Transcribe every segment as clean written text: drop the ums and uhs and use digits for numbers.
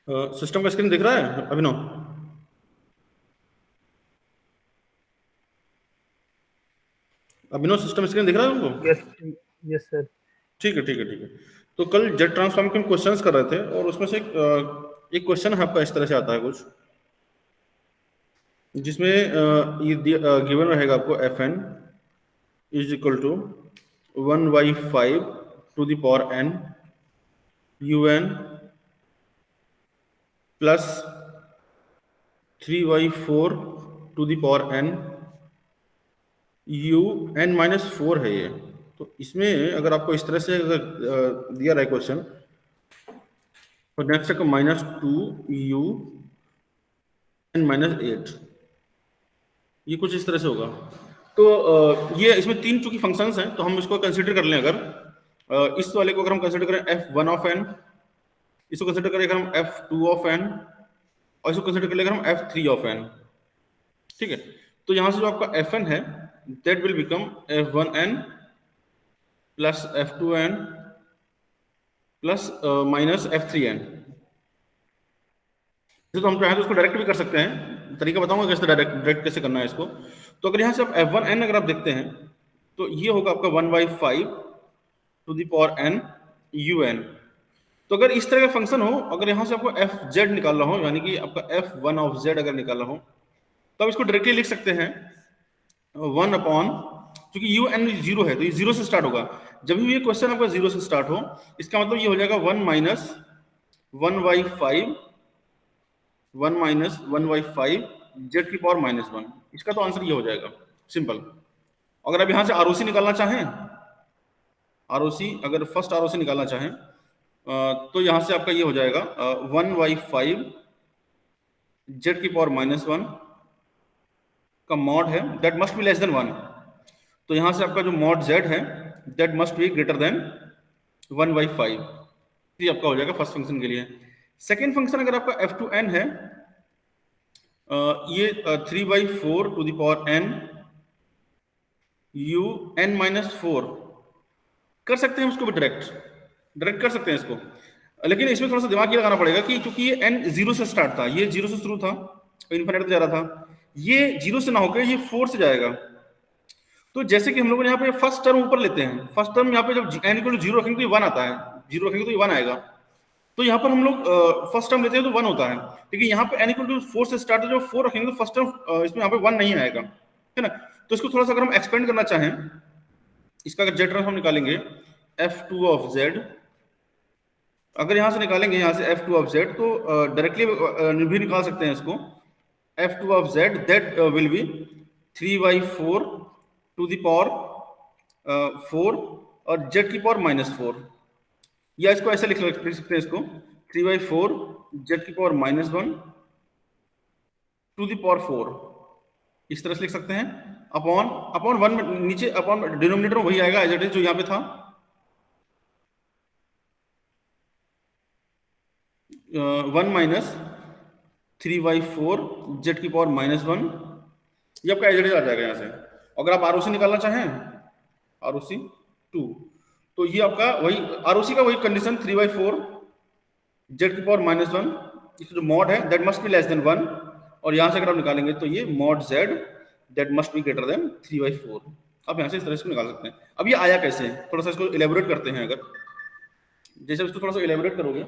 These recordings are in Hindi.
सिस्टम का स्क्रीन दिख रहा है अभिनव? अभिनव, सिस्टम स्क्रीन दिख रहा है उनको? Yes, yes sir. ठीक है, ठीक है, ठीक है। तो कल जेट ट्रांसफॉर्म के हम क्वेश्चंस कर रहे थे और उसमें से एक क्वेश्चन है आपका इस तरह से आता है कुछ, जिसमें ये गिवन रहेगा आपको f n is equal to 1/5 to the power n u n plus 3/4 to the power n u n minus 4 है ये। तो इसमें अगर आपको इस तरह से अगर दिया रहा है क्वेश्चन, और नेक्स्ट है -2 u एन -8, ये कुछ इस तरह से होगा। तो ये इसमें तीन चूंकि फंक्शंस हैं तो हम इसको कंसिडर कर लें। अगर इस वाले को अगर हम कंसिडर करें f1 ऑफ n, इसको कंसिडर करें अगर हम f2 ऑफ n, और इसको कंसिडर कर लें अगर हम f3 ऑफ n। ठीक है, तो यहां से जो आपका fn है that will become f1n plus f2n plus minus f3n। तो हम चाहें तो इसको डायरेक्ट भी कर सकते हैं, तरीका बताऊंगा कैसे डायरेक्ट कैसे करना है इसको। तो अगर यहाँ से आप f1n अगर आप देखते हैं तो ये होगा आपका 1/5 to the power n un। तो अगर इस तरह का फंक्शन हो, अगर यहाँ से आपको fz निकालना हो, यानी कि आपका f1 ऑफ z अगर निकालना हो, तो आप इसको डायरेक्टली लिख सकते हैं 1 अपॉन, क्योंकि यू एन जीरो है तो ये जीरो से स्टार्ट होगा। जब भी ये क्वेश्चन आपका जीरो से स्टार्ट हो, इसका मतलब ये हो जाएगा 1/5 जेड की पावर -1। इसका तो आंसर ये हो जाएगा, सिंपल। अगर आप यहां से आरओसी निकालना चाहें, आरओसी अगर फर्स्ट आरओसी निकालना चाहें तो यहां से आपका ये हो जाएगा 1/5 जेड की पावर -1 का मॉड है that must be less than 1। तो यहां से आपका जो मॉड जेड है that must be greater then 1/5। ये आपका हो जाएगा फर्स्ट फंक्शन के लिए। सेकेंड फंक्शन अगर आपका f2n है, ये 3/4 to the power n u n -4 कर सकते हैं उसको भी डायरेक्ट कर सकते हैं इसको। लेकिन इसमें थोड़ा सा दिमाग ये लगाना पड़ेगा कि क्योंकि ये n जीरो से स्टार्ट था, ये जीरो से शुरू था, इन्फिनिटी तक जा रहा था, ये जीरो से ना होकर ये 4 से जाएगा। तो जैसे कि हम लोग यहाँ पे फर्स्ट टर्म ऊपर लेते हैं, फर्स्ट टर्म यहाँ पे जब n इक्वल टू जीरो रखेंगे तो ये 1 आता है, जीरो रखेंगे तो ये 1 आएगा। तो यहाँ पर हम लोग फर्स्ट टर्म लेते हैं तो 1 होता है, लेकिन यहाँ पे n इक्वल टू 4 से स्टार्ट है, जो 4 रखेंगे तो फर्स्ट टर्म इसमें यहाँ पे 1 नहीं आएगा, है ना। तो इसको थोड़ा सा अगर हम एक्सपेंड करना चाहें, इसका अगर जेड टर्म हम निकालेंगे f2 ऑफ z, अगर यहां से निकालेंगे यहाँ से f2 ऑफ z तो डायरेक्टली भी निकाल सकते हैं इसको। f2 of z that will be 3/4 to the power 4 और z की पावर -4, या इसको ऐसे लिख सकते हैं इसको 3/4 z की पावर -1 टू द पावर 4, इस तरह से लिख सकते हैं। अपॉन अपॉन 1 में नीचे अपॉन डिनोमिनेटर में वही आएगा एज इट इज जो यहाँ पे था, 1 माइनस 3/4 जेड की पावर -1, ये आपका एज इट इज आ जाएगा यहाँ से। अगर आप आरओसी निकालना चाहें, आरओसी 2, तो ये आपका वही आरओसी का वही कंडीशन 3/4 जेड की पावर -1, इसका जो मॉड है that must be less than 1, और यहाँ से अगर आप निकालेंगे तो ये mod Z that must be greater than 3/4। आप यहाँ से इस तरह से निकाल सकते हैं। अब ये आया कैसे, थोड़ा सा इसको इलेबोरेट करते हैं। अगर जैसे इसको थोड़ा सा इलेबोरेट करोगे,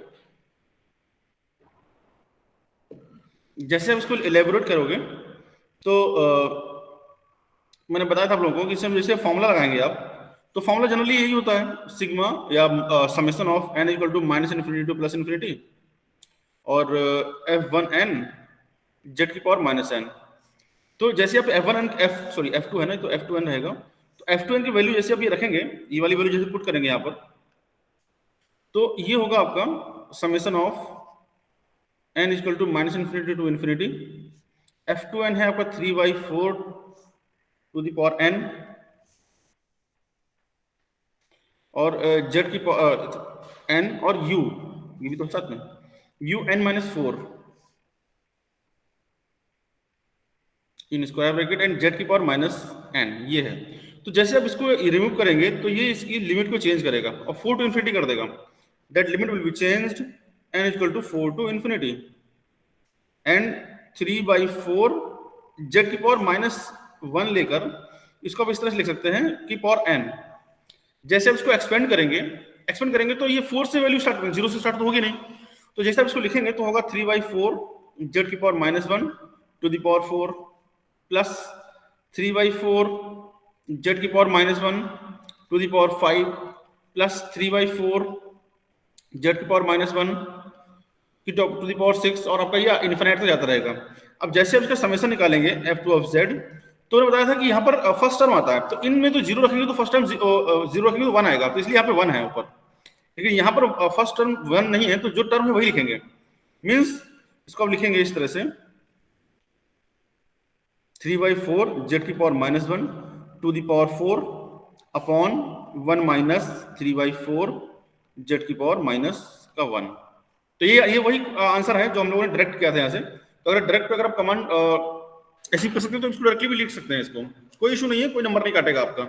जैसे आप इसको इलेबोरेट करोगे तो मैंने बताया था आप लोगों को कि इसमें जैसे फॉर्मूला लगाएंगे आप, तो फॉर्मूला जनरली यही होता है सिग्मा या summation of n equal to -infinity to +infinity और f1n जेड की पावर -n। तो जैसे आप f2 है ना, तो f2n रहेगा, तो f2n की वैल्यू जैसे आप ये रखेंगे, ये वाली वैल्यू जैसे पुट करेंगे यहाँ पर, तो ये होगा आपका summation of n equal to -infinity to infinity, f2n है आपका 3/4 टू द पावर n, और z की n और u, ये भी तो साथ में u n -4 in square bracket and z की पावर -n, ये है। तो जैसे आप इसको रिमूव करेंगे तो ये इसकी लिमिट को चेंज करेगा और 4 टू इन्फिनिटी कर देगा, that limit will be changed n equal to 4 to infinity, and 3/4 Z की पावर -1 लेकर इसको आप इस तरह से लिख सकते हैं कि पावर n। जैसे आप इसको एक्सपेंड करेंगे तो ये 4 से वैल्यू स्टार्ट, 0 से स्टार्ट तो होगी नहीं, तो जैसे आप इसको लिखेंगे तो होगा 3/4 जेड की power -1 to the power 4 plus 3/4 Z की power -1 to the power 5 plus 3/4 Z की पावर -1 की टू द पावर 6, और आपका ये इन्फिनिट तक जाता रहेगा। अब जैसे आप इसका समेशन निकालेंगे f2 ऑफ z, तो मैंने बताया था कि यहाँ पर फर्स्ट टर्म आता है, तो इनमें तो जीरो रखेंगे तो फर्स्ट टर्म जीरो रखेंगे तो 1 आएगा, तो इसलिए यहाँ पे 1 है ऊपर। लेकिन यहाँ पर फर्स्ट टर्म 1 नहीं है, तो जो टर्म है वही लिखेंगे। मीन्स इसको आप लिखेंगे इस तरह से 3/4 जेड की power -1 to the power 4 upon 1 minus 3/4 Z की पावर -1। तो ये वही आंसर है जो हम लोगों ने डायरेक्ट किया था यहाँ से। तो अगर डायरेक्ट अगर आप कमांड ऐसी कर सकते हो तो इसको डायरेक्टली भी लिख सकते हैं, इसको कोई इशू नहीं है, कोई नंबर नहीं काटेगा आपका।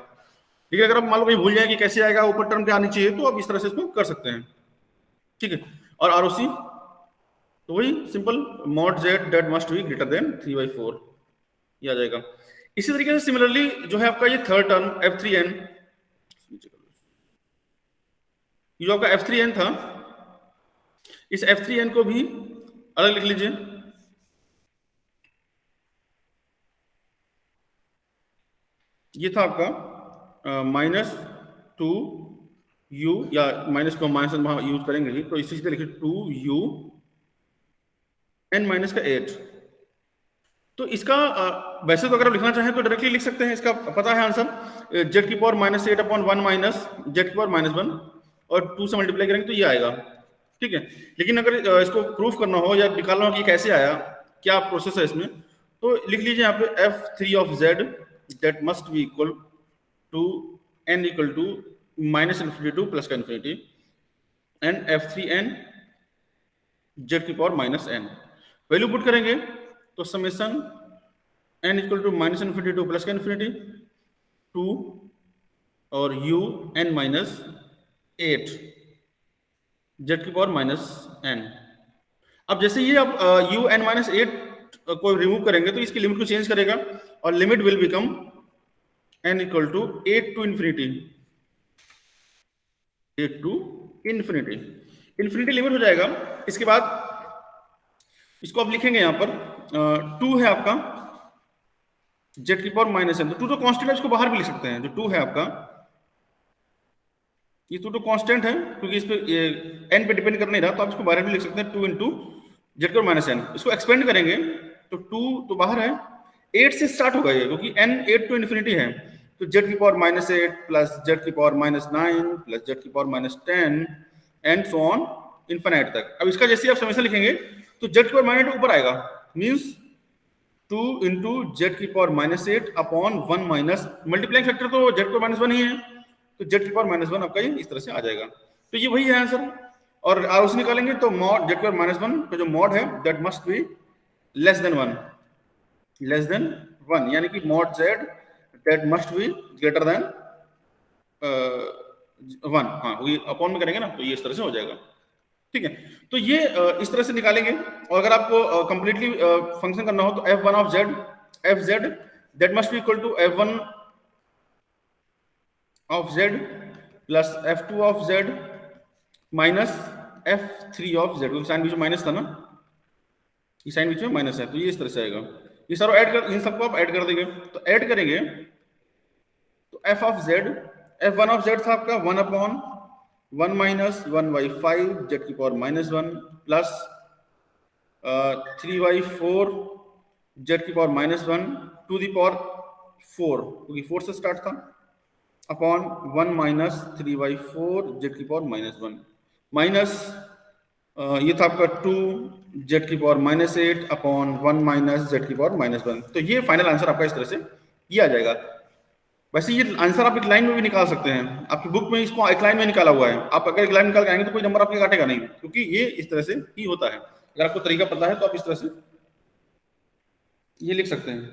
लेकिन अगर आप मान लो कहीं भूल जाए कि कैसे आएगा, ऊपर टर्म क्या आनी चाहिए, तो आप इस तरह से इसको कर सकते हैं, ठीक है। और आरओसी तो वही simple mod z that must be greater than 3/4, ये आ जाएगा। इसी तरीके से सिमिलरली जो है आपका ये थर्ड टर्म f3n, ये आपका f3n था, इस f3n को भी अलग लिख लीजिए। ये था आपका -2u, या माइनस को माइनस यूज करेंगे ही, तो इसी से लिखिए 2u n माइनस का 8। तो इसका वैसे तो अगर आप लिखना चाहें तो डायरेक्टली लिख सकते हैं, इसका पता है आंसर, जेड की पावर -8 अपॉन 1 माइनस जेड की पावर -1, और 2 से मल्टीप्लाई करेंगे तो ये आएगा, ठीक है। लेकिन अगर इसको प्रूफ करना हो या निकालना हो कि कैसे आया, क्या प्रोसेस है इसमें, तो लिख लीजिए यहाँ पे f3 of z that must be equal to n equal to -∞ to plus का इन्फिनिटी, एंड f3n जेड की पावर -n। वैल्यू पुट करेंगे तो summation n equal to -∞ to plus का इन्फिनिटी 2 और u n माइनस 8 जेड की पावर -n। अब जैसे ये आप u n माइनस 8 को रिमूव करेंगे तो इसकी लिमिट को चेंज करेगा, और limit will become n equal to 8 to infinity, 8 to infinity, infinity limit हो जाएगा। इसके बाद इसको आप लिखेंगे यहाँ पर 2 है आपका जेड की पावर -n, तो 2 तो कांस्टेंट है, इसको बाहर भी लिख सकते हैं। जो 2 है आपका, ये 2 तो कांस्टेंट है क्योंकि इस पे n पे डिपेंड कर नहीं रहा, तो आप इसको बाहर भी लिख सकते हैं 2 इंटू जेड की पावर -n। इसको एक्सपेंड करेंगे तो 2 तो बाहर है, 8 से स्टार्ट होगा ये, क्योंकि n 8 टू इन्फिनिटी है, तो जेड की पावर -8 प्लस जेड की पावर -9 प्लस जेड की power -10 and so on infinite तक। अब इसका जैसे आप समेशन लिखेंगे तो जेड की पावर -8 ऊपर आएगा, मीन्स 2 इंटू जेड की power -8 upon 1 minus multiplying factor तो जेड की पावर -1 ही है, तो जेड की पावर -1 आपका ये इस तरह से आ जाएगा। तो ये वही है आंसर। और आरओसी निकालेंगे तो मॉड जेड की पावर -1 का जो मॉड है that must be less than 1, less than 1, यानी कि mod Z that must be greater then 1। हाँ, वही अपॉन में करेंगे ना, तो ये इस तरह से हो जाएगा, ठीक है। तो ये इस तरह से निकालेंगे। और अगर आपको कंप्लीटली फंक्शन करना हो तो f1 of z, f z that must be equal to f1 of z plus f2 of z minus f3 of z, क्योंकि साइन बीच में माइनस था ना, ये साइन बीच में माइनस है, तो ये इस तरह से आएगा। ये सारा ऐड कर, इन सबको आप ऐड कर देंगे, तो ऐड करेंगे तो f of z, f1 of z था आपका 1 अपॉन 1 माइनस 1/5 जेड की पावर -1 प्लस 3/4 जेड की पावर -1 टू दी पावर 4, क्योंकि 4 से स्टार्ट था, अपॉन 1 माइनस 3/4 जेड की पावर -1 माइनस ये था आपका 2 जेड की पावर -8 अपॉन 1 माइनस जेड की पावर -1। तो ये फाइनल आंसर आपका इस तरह से ये आ जाएगा। वैसे ये आंसर आप एक लाइन में भी निकाल सकते हैं, आपकी बुक में इसको एक लाइन में निकाला हुआ है, आप अगर एक लाइन निकाल के आएंगे तो कोई नंबर आपके काटेगा नहीं, क्योंकि ये इस तरह से ही होता है। अगर आपको तरीका पता है तो आप इस तरह से ये लिख सकते हैं,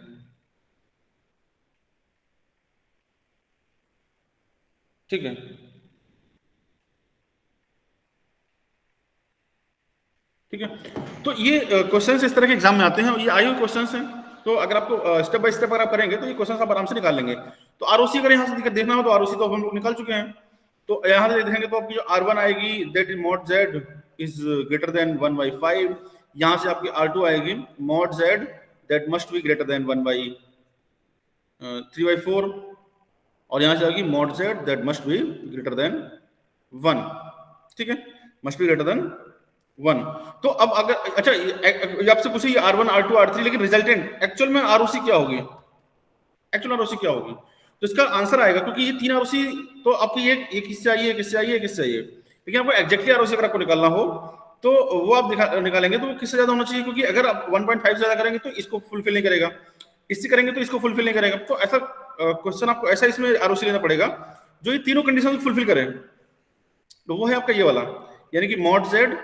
ठीक है। ठीक है, तो ये क्वेश्चंस इस तरह के एग्जाम में आते हैं, ये आई हुए क्वेश्चंस हैं। तो अगर आपको स्टेप बाय स्टेप अगर आप करेंगे तो ये क्वेश्चंस आप आराम से निकाल लेंगे। तो आरओसी अगर यहाँ से देखना हो तो आरओसी तो हम लोग निकाल चुके हैं। तो यहाँ से देखेंगे तो आपकी जो R1 आएगी that is mod z is greater then 1/5। यहाँ से आपकी R2 आएगी mod z that must be greater then 1/3/4, और यहाँ से आएगी mod z that must be greater then 1। ठीक है, मस्ट बी ग्रेटर देन 1। तो अब अगर अच्छा ये आपसे पूछे ये R1 R2 R3, लेकिन रिजल्टेंट एक्चुअल में ROC क्या होगी, एक्चुअल ROC क्या होगी? तो इसका आंसर आएगा, क्योंकि ये 3 ROC तो आपकी ये किससे आई है, किससे आई है, किससे आई है, लेकिन आपको एग्जैक्टली ROC अगर आपको निकालना हो तो वो आप निकालेंगे तो वो किससे ज्यादा होना चाहिए, क्योंकि अगर आप 1.5 ज्यादा करेंगे तो इसको फुलफिल नहीं करेगा, इससे करेंगे तो इसको फुलफिल नहीं करेगा। तो ऐसा क्वेश्चन आपको ऐसा इसमें ROC लेना पड़ेगा जो ये तीनों कंडीशन फुलफिल करे। तो वो है आपका ये वाला, यानी कि mod z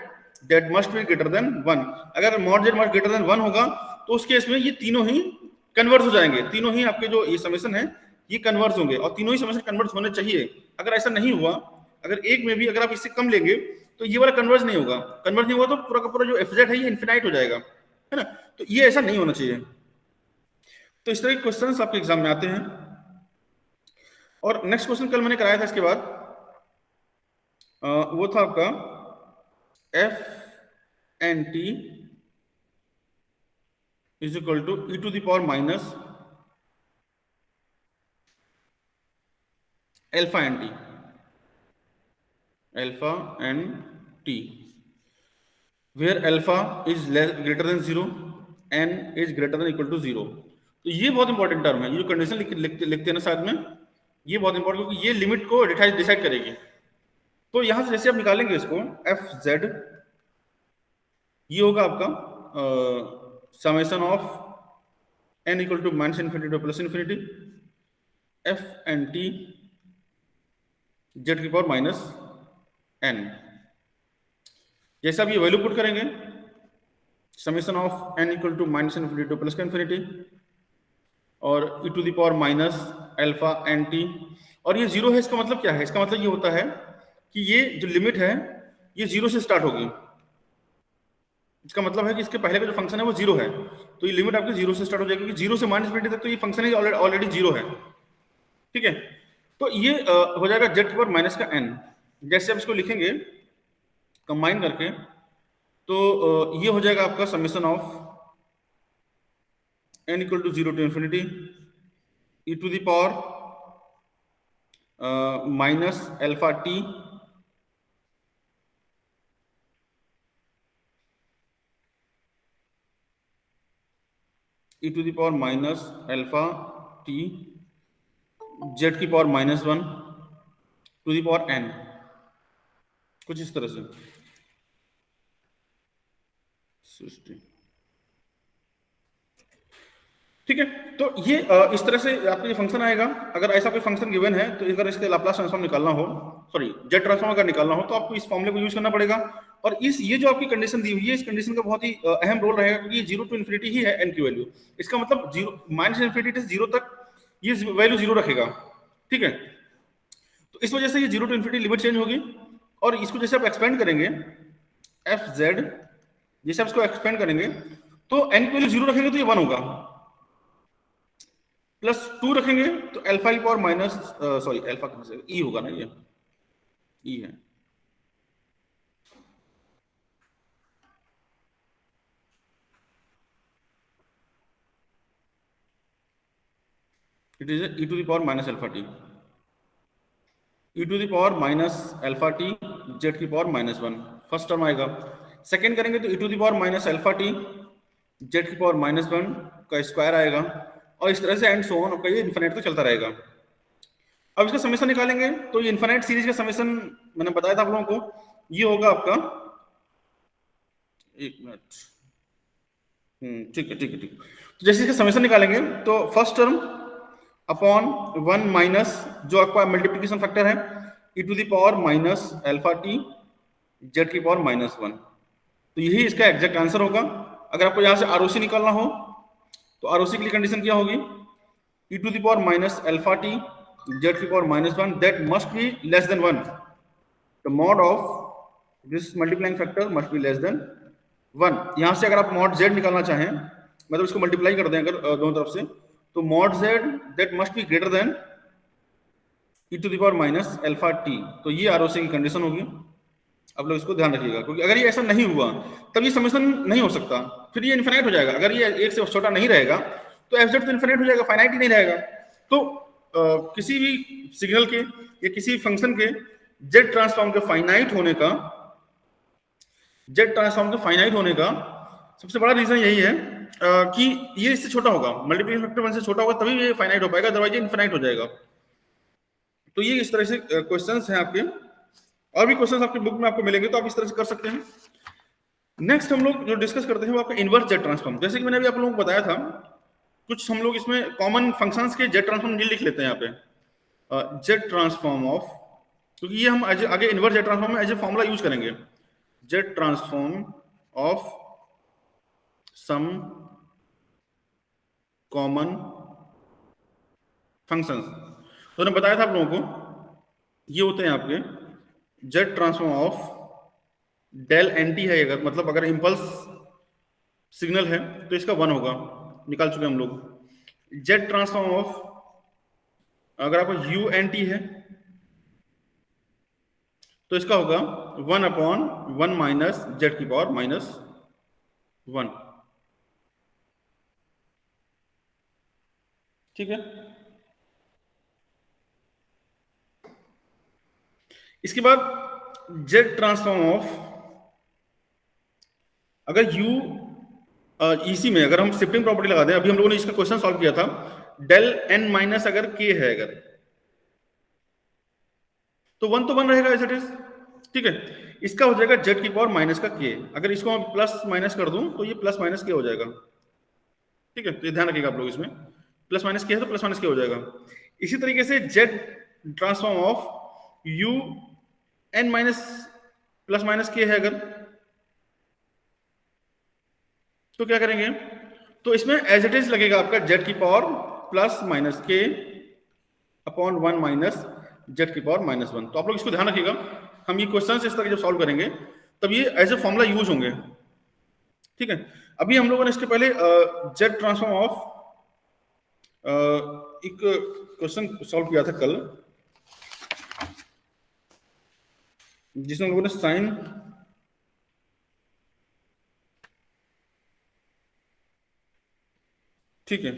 that must be greater then 1। अगर mod z must greater than 1 होगा तो उस केस में ये तीनों ही कन्वर्ट हो जाएंगे, तीनों ही आपके जो ये समेशन है ये कन्वर्ट होंगे, और तीनों ही समेशन कन्वर्ट होने चाहिए। अगर ऐसा नहीं हुआ, अगर एक में भी अगर आप इससे कम लेंगे तो ये वाला कन्वर्ज नहीं होगा, कन्वर्ज नहीं हुआ तो पूरा का पूरा जो fz है ये इनफिनाइट हो जाएगा, है ना। तो ये ऐसा नहीं होना चाहिए। तो इस तरह के क्वेश्चंस आपके एग्जाम में आते हैं। और नेक्स्ट क्वेश्चन कल मैंने कराया था इसके बाद, वो था आपका f n t is equal to e to the power minus alpha n t, alpha n t, where alpha is greater than 0, n is greater than equal to 0। तो ये बहुत इंपॉर्टेंट टर्म है, ये जो कंडीशन लिखते हैं ना साथ में, ये बहुत इंपॉर्टेंट, क्योंकि ये लिमिट को डिसाइड करेगी। तो यहां से जैसे आप निकालेंगे इसको एफ जेड, ये होगा आपका summation of n equal to minus infinity to plus infinity f n t Z की पावर माइनस n। जैसे आप ये वैल्यू पुट करेंगे summation of n equal to minus infinity to plus infinity और e to the power minus alpha n t, और ये 0 है, इसका मतलब क्या है, इसका मतलब ये होता है कि ये जो लिमिट है ये 0 से स्टार्ट होगी। इसका मतलब है कि इसके पहले का जो फंक्शन है वो 0 है, तो ये लिमिट आपकी 0 से स्टार्ट हो जाएगी, क्योंकि 0 से माइनस इन्फिनिटी तक तो ये फंक्शन ही ऑलरेडी 0 है। ठीक है, तो ये हो जाएगा जेड की पावर माइनस का n। जैसे आप इसको लिखेंगे कंबाइन करके तो ये हो जाएगा आपका summation of n equal to 0 to infinity e to the power minus alpha T e to the power minus alpha T Z की power minus 1 to the power n, कुछ इस तरह से। ठीक है, तो ये इस तरह से आपका ये फंक्शन आएगा। अगर ऐसा कोई फंक्शन गिवन है तो अगर इसके लाप्लास ट्रांसफॉर्म निकालना हो, सॉरी जेड ट्रांसफॉर्म अगर निकालना हो, तो आपको इस फॉर्मूले को यूज करना पड़ेगा। और ये जो आपकी कंडीशन दी हुई है, इस कंडीशन का बहुत ही अहम रोल रहेगा, क्योंकि ये 0 टू इन्फिनिटी ही है n की वैल्यू। इसका मतलब 0 माइनस इन्फिनिटी से 0 तक ये वैल्यू 0 रखेगा। ठीक है, तो इस वजह से ये 0 टू इन्फिनिटी लिमिट चेंज होगी। और इसको जैसे आप एक्सपेंड करेंगे एफ जेड, जैसे आप इसको एक्सपेंड करेंगे तो n की वैल्यू 0 रखेंगे तो ये 1 होगा, प्लस 2 रखेंगे तो अल्फा की पावर माइनस सॉरी अल्फा कहां से e होगा ना, ये e है। It is e to the power minus alpha T, e to the power minus alpha T Z की पावर माइनस 1, फर्स्ट टर्म आएगा। सेकंड करेंगे तो e to the power minus alpha T Z की पावर माइनस 1 का स्क्वायर आएगा, और इस तरह से एंड सो ऑन आपका ये इनफिनिट तक चलता रहेगा। अब इसका समेशन निकालेंगे तो ये इनफिनिट सीरीज का समेशन मैंने बताया था आप लोगों को, ये होगा आपका, एक मिनट, ठीक है ठीक है ठीक। तो जैसे इसका समेशन निकालेंगे तो फर्स्ट टर्म अपॉन 1 माइनस जो आपका मल्टीप्लिकेशन फैक्टर है e to the power minus alpha T Z की पावर माइनस 1, तो यही इसका एग्जैक्ट आंसर होगा। अगर आपको यहाँ से ROC निकालना हो तो ROC के लिए कंडीशन क्या होगी, e to the power minus alpha T Z की power minus 1 that must be less than 1, the mod of this multiplying factor must be less than 1, यहां से अगर आप मॉड z निकालना चाहें, मतलब इसको मल्टीप्लाई कर दें अगर दोनों तरफ से, तो mod z that must be greater than e to the power minus alpha t, तो ये आरओसी की कंडीशन होगी। आप लोग इसको ध्यान रखिएगा, क्योंकि अगर ये ऐसा नहीं हुआ तब ये समेशन नहीं हो सकता, फिर ये इनफिनाइट हो जाएगा। अगर ये एक से छोटा नहीं रहेगा तो एफ जेड तो इनफिनाइट हो जाएगा, फाइनाइट ही नहीं रहेगा। तो किसी भी सिग्नल के या किसी फंक्शन के जेड ट्रांसफॉर्म के फाइनाइट होने का, जेड ट्रांसफॉर्म के फाइनाइट होने का सबसे बड़ा रीजन यही है कि ये इससे छोटा होगा, मल्टीप्लिकेशन फैक्टर 1 से छोटा होगा तभी ये फाइनाइट हो पाएगा, अदरवाइज ये इनफिनाइट हो जाएगा। तो ये इस तरह से क्वेश्चंस हैं आपके, और भी क्वेश्चंस आपके बुक में आपको मिलेंगे, तो आप इस तरह से कर सकते हैं। नेक्स्ट हम लोग जो डिस्कस करते हैं वो आपका इनवर्स जेड ट्रांसफॉर्म। जैसे कि मैंने अभी आप लोगों को बताया था, कुछ हम लोग इसमें कॉमन फंक्शंस के जेड ट्रांसफॉर्म लिख लेते हैं यहाँ पे, जेड ट्रांसफॉर्म ऑफ, क्योंकि ये हम आगे इनवर्स जेड ट्रांसफॉर्म में एज ए फॉर्मूला यूज करेंगे, z transform of some common functions. तो मैंने बताया था आप लोगों को, ये होते हैं आपके z transform of del n t है, अगर मतलब अगर इंपल्स सिग्नल है तो इसका 1 होगा, निकाल चुके हम लोग। जेड ट्रांसफॉर्म ऑफ अगर आपका यू एन टी है तो इसका होगा 1/1 माइनस जेड की पावर -1, ठीक है। इसके बाद जेड ट्रांसफॉर्म ऑफ, अगर यू इसी में अगर हम शिफ्टिंग प्रॉपर्टी लगा दें, अभी हम लोगों ने इसका क्वेश्चन सॉल्व किया था, डेल एन माइनस अगर के है अगर, तो 1 तो 1 रहेगा एज इट इज, ठीक है। इसका हो जाएगा जेड की पावर माइनस का के, अगर इसको मैं प्लस माइनस कर दूं तो ये प्लस माइनस के हो जाएगा, ठीक है। तो ये ध्यान रखिएगा आप लोग, इसमें प्लस माइनस के है तो प्लस माइनस के हो जाएगा। इसी तरीके से z transform of u n minus plus minus k है अगर, तो क्या करेंगे, तो इसमें एज इट इज लगेगा आपका जेड की power plus minus k upon 1 minus Z की पावर -1। तो आप लोग इसको ध्यान रखिएगा, हम ये क्वेश्चन इस तरह जब सॉल्व करेंगे तब ये एज ए फॉर्मूला यूज होंगे, ठीक है। अभी हम लोगों ने इसके पहले जेड ट्रांसफॉर्म ऑफ एक क्वेश्चन सॉल्व किया था कल, जिसमें हम लोगों ने साइन, ठीक है।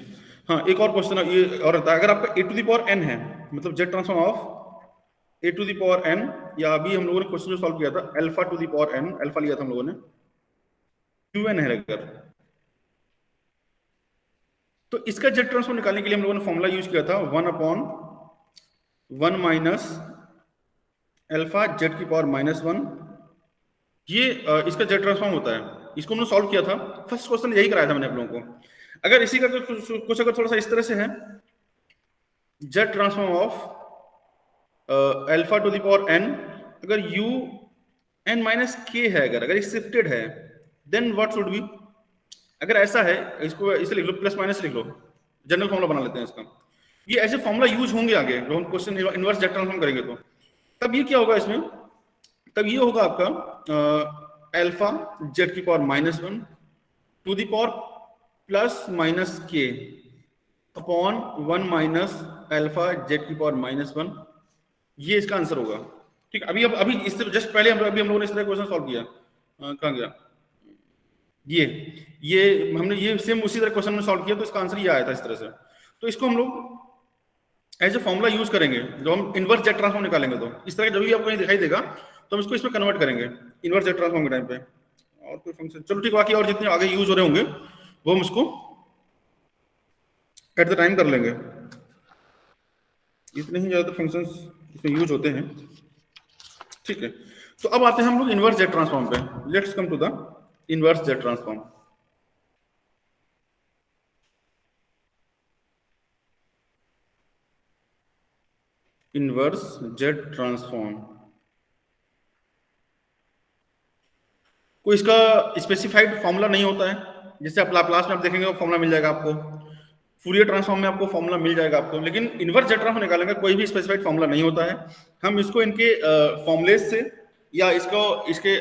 हाँ, एक और क्वेश्चन ये और रहता है, अगर आपका a to the power n है, मतलब z transform of a to the power n, या अभी हम लोगों ने क्वेश्चन जो सॉल्व किया था alpha to the power n, alpha लिया था हम लोगों ने, क्यू एन है अगर, तो इसका जेड ट्रांसफॉर्म निकालने के लिए हम लोगों ने फॉर्मूला यूज किया था 1/1 माइनस अल्फा जेड की पावर -1। ये इसका जेड ट्रांसफॉर्म होता है, इसको हमने सॉल्व किया था, फर्स्ट क्वेश्चन यही कराया था मैंने आप लोगों को। अगर इसी का कुछ अगर थोड़ा सा इस तरह से है, z transform of alpha to the power n, अगर यू एन माइनस के है अगर ये शिफ्टेड है, देन व्हाट शुड बी, अगर ऐसा है इसको इसे लिख लो, प्लस माइनस लिख लो, जनरल फॉर्मूला बना लेते हैं इसका। ये ऐसे फॉर्मूला यूज होंगे आगे जब हम क्वेश्चन इनवर्स जेड ट्रांसफॉर्म करेंगे, तो तब ये क्या होगा इसमें, तब ये होगा आपका अल्फा जेड की power -1 to the power plus minus k upon 1 minus alpha z की पावर -1, ये इसका आंसर होगा, ठीक। अभी इससे जस्ट पहले अभी हम लोगों ने इस तरह क्वेश्चन सॉल्व किया, कहाँ गया ये हमने ये सेम उसी तरह क्वेश्चन में सॉल्व किया, तो इसका आंसर ये आया था इस तरह से। तो इसको हम लोग एज ए फॉर्मूला यूज करेंगे जब हम इनवर्स जेड ट्रांसफॉर्म निकालेंगे, तो इस तरह जब भी आपको कहीं दिखाई देगा तो हम इसको इसमें कन्वर्ट करेंगे इनवर्स जेड ट्रांसफॉर्म के टाइम पे। और कोई फंक्शन, चलो ठीक, बाकी और जितने आगे यूज हो रहे होंगे वो हम इसको एट द टाइम कर लेंगे, इतने ही ज्यादा फंक्शंस इसमें यूज होते हैं, ठीक है। तो अब आते हैं हम लोग इनवर्स जेड ट्रांसफॉर्म पे, let's come to the inverse Z transform. Inverse Z transform, कोई इसका स्पेसिफाइड फॉर्मूला नहीं होता है, जैसे आप लाप्लास में आप देखेंगे वो फॉर्मूला मिल जाएगा आपको, फूरियर ट्रांसफॉर्म में आपको फॉर्मूला मिल जाएगा आपको, लेकिन इनवर्स जेड ट्रांसफॉर्म निकालेंगे कोई भी स्पेसिफाइड फॉर्मूला नहीं होता है। हम इसको इनके फॉर्मुलेस से या इसको इसके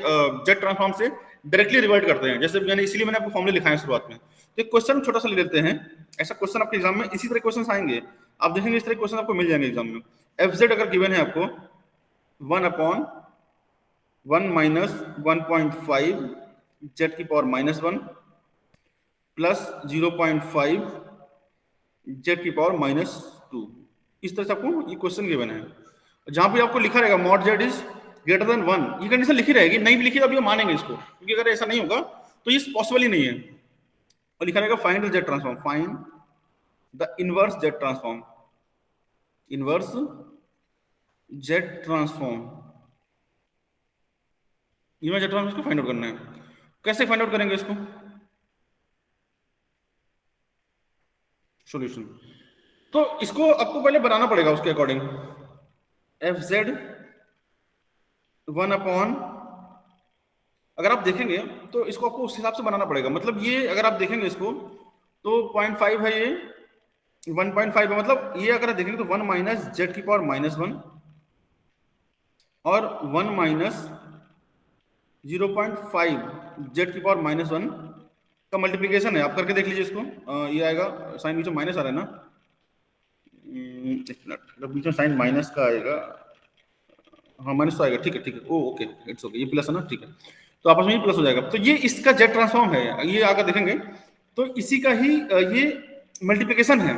जेड ट्रांसफॉर्म से डायरेक्टली रिवर्ट करते हैं, जैसे मैंने इसीलिए मैंने आपको फॉर्मूले लिखा है शुरुआत में। तो एक क्वेश्चन छोटा सा ले लेते हैं, ऐसा क्वेश्चन आपके एग्जाम में इसी तरह क्वेश्चन आएंगे, आप देखेंगे इस तरह क्वेश्चन आपको मिल जाएंगे एग्जाम में। एफ जेड अगर गिवन है आपको 1/1 माइनस 1.5 जेड की पावर -1 प्लस 0.5 जेड की पावर -2, इस तरह से आपको ये क्वेश्चन गिवन है। जहां पे आपको लिखा रहेगा mod Z is greater then 1, ये कंडीशन लिखी रहेगी, नहीं भी लिखी तो अभी हम मानेंगे इसको, क्योंकि अगर ऐसा नहीं होगा तो ये पॉसिबल ही नहीं है। और लिखा रहेगा find the Z transform, find the inverse Z transform, inverse Z transform, inverse Z transform इसको फाइंड आउट करना है। कैसे फाइंड आउट करेंगे इसको? सॉल्यूशन, तो इसको आपको पहले बनाना पड़ेगा उसके अकॉर्डिंग। एफ जेड 1/, अगर आप देखेंगे तो इसको आपको उस हिसाब से बनाना पड़ेगा। मतलब ये अगर आप देखेंगे इसको तो 0.5 है, ये 1.5 है, मतलब ये अगर आप देखेंगे तो 1 माइनस जेड की पावर -1 और 1 माइनस 0.5 जेड की पावर -1 का मल्टीप्लीकेशन है। आप करके देख लीजिए इसको, ये आएगा, साइन बीच में माइनस आ रहा है ना, एक मिनट, बीच में साइन माइनस का आएगा, हाँ माइनस तो आएगा, ठीक है ठीक है, ओ ओके इट्स ओके, ये प्लस है ना, ठीक है, तो आपस में ही प्लस हो जाएगा। तो ये इसका जेड ट्रांसफॉर्म है, ये आकर देखेंगे तो इसी का ही ये मल्टीप्लिकेशन है।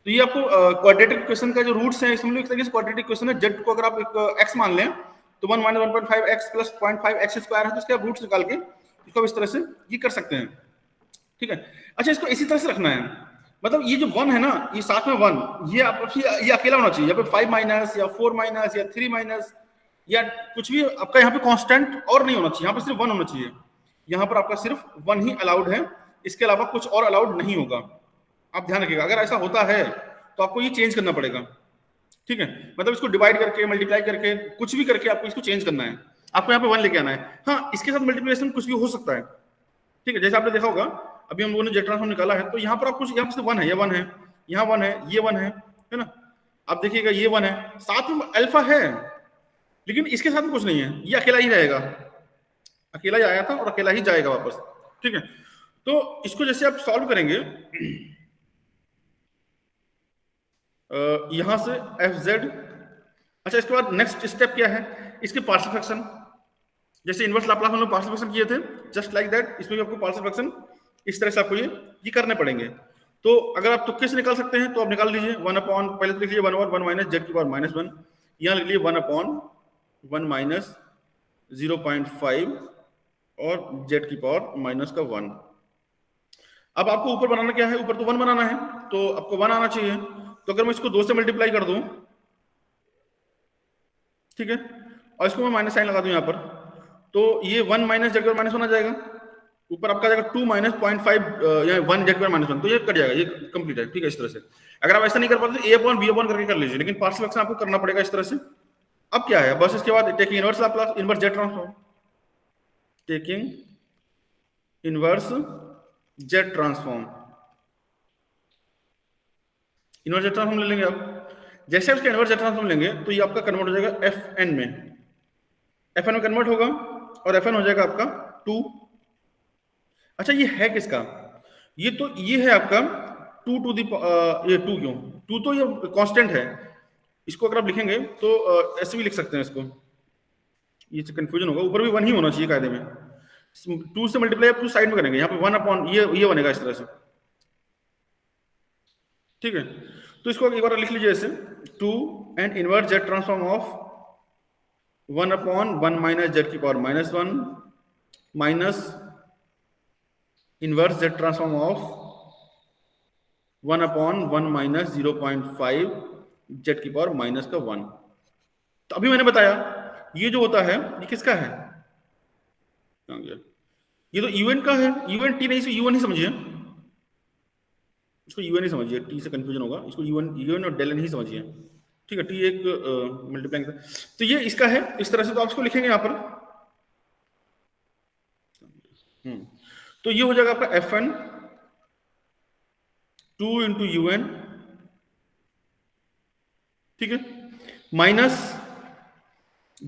तो ये आपको क्वाड्रेटिक इक्वेशन का जो रूट्स है, इसमें एक तरीके से क्वाड्रेटिक इक्वेशन है। जेड को अगर आप एक एक्स मान लें तो 1 minus 1.5 x plus 0.5 x square है, तो इसके आप रूट्स निकाल के इसको इस तरह से ये कर सकते हैं, ठीक है। अच्छा, इसको इसी तरह से रखना है, मतलब ये जो 1 है ना, ये साथ में 1, ये आप ये अकेला होना चाहिए, या फिर 5 माइनस या 4 माइनस या 3 माइनस या कुछ भी आपका यहाँ पे कांस्टेंट और नहीं होना चाहिए, यहाँ पे सिर्फ 1 होना चाहिए। यहाँ पर आपका सिर्फ 1 ही अलाउड है, इसके अलावा कुछ और अलाउड नहीं होगा। आप ध्यान रखिएगा, अगर ऐसा होता है तो आपको ये चेंज करना पड़ेगा, ठीक है। मतलब इसको डिवाइड करके, मल्टीप्लाई करके, कुछ भी करके आपको इसको चेंज करना है, आपको यहाँ पे 1 लेके आना है। हाँ, इसके साथ मल्टीप्लिकेशन कुछ भी हो सकता है, ठीक है। जैसे आपने देखा होगा अभी हम लोगों ने जेड ट्रांसफॉर्म निकाला है, तो यहाँ पर आप कुछ, यहाँ पे 1 है, ये 1 है, यहाँ 1 है, ये 1 है ना। आप देखिएगा ये 1 है, साथ में अल्फा है, लेकिन इसके साथ में कुछ नहीं है, ये अकेला ही रहेगा, अकेला ही आया था और अकेला ही जाएगा वापस, ठीक है। तो इसको जैसे आप सॉल्व करेंगे, यहां से एफ जेड, अच्छा इसके बाद नेक्स्ट स्टेप क्या है, इसके पार्शियल फ्रैक्शन, जैसे इनवर्स लाप्लास हम लोग पार्शियल फ्रैक्शन किए थे, जस्ट लाइक दैट इसमें भी आपको पार्शियल फ्रैक्शन इस तरह से आपको ये करने पड़ेंगे। तो अगर आप तुक्के से निकाल सकते हैं तो आप निकाल लीजिए, 1 अपॉन, पहले तो लिख लीजिए 1/1 माइनस जेड की पावर -1, यहाँ लिख लीजिए 1/1 माइनस 0.5 और जेड की पावर -1। अब आपको ऊपर बनाना क्या है, ऊपर तो 1 बनाना है, तो आपको 1 आना चाहिए। तो अगर मैं इसको 2 से मल्टीप्लाई कर दूं, ठीक है, और इसको मैं माइनस साइन लगा दूं यहाँ पर, तो ये 1 माइनस जेड पर -1 आ जाएगा, ऊपर आपका जाएगा 2 माइनस 0.5 या 1 जेड पर -1, तो ये कट जाएगा, ये कंप्लीट है, ठीक है। इस तरह से अगर आप ऐसा नहीं कर पाते तो a अपॉन b अपॉन करके कर लीजिए, लेकिन पार्शियल फ्रैक्शन आपको करना पड़ेगा इस तरह से। अब क्या है, बस इसके बाद taking inverse Laplace, inverse Z transform, taking inverse Z transform, inverse Z transform ले लेंगे आप। जैसे आप इसका इनवर्स जेड ट्रांसफॉर्म लेंगे तो ये आपका कन्वर्ट हो जाएगा एफ एन में, एफ एन में कन्वर्ट होगा और एफ एन हो जाएगा आपका 2। अच्छा, ये है किसका, ये तो ये है आपका 2 टू दी, ये 2 क्यों, 2 तो ये कांस्टेंट है, इसको अगर आप लिखेंगे तो ऐसे भी लिख सकते हैं इसको, ये कंफ्यूजन होगा, ऊपर भी 1 ही होना चाहिए कायदे में। 2 से मल्टीप्लाई आप 2 साइड में करेंगे, यहाँ पे 1 अपॉन ये बनेगा इस तरह से, ठीक है। तो इसको एक बार लिख लीजिए ऐसे, 2 and inverse Z transform of 1/1 minus Z की power -1 minus inverse Z transform of 1/1 minus 0.5 Z की पावर -1। तो अभी मैंने बताया ये जो होता है ये किसका है, ये तो यूएन का है, यूएन टी नहीं, इसे यूएन ही समझिए, इसको यूएन ही समझिए, टी से कंफ्यूजन होगा, इसको यूएन यूएन और डेल एन ही समझिए, ठीक है। टी एक मल्टीप्लाइंग, तो ये इसका है इस तरह से, तो आप इसको लिखेंगे यहाँ पर, तो ये हो जाएगा आपका एफ एन 2 इंटू यूएन, ठीक है, माइनस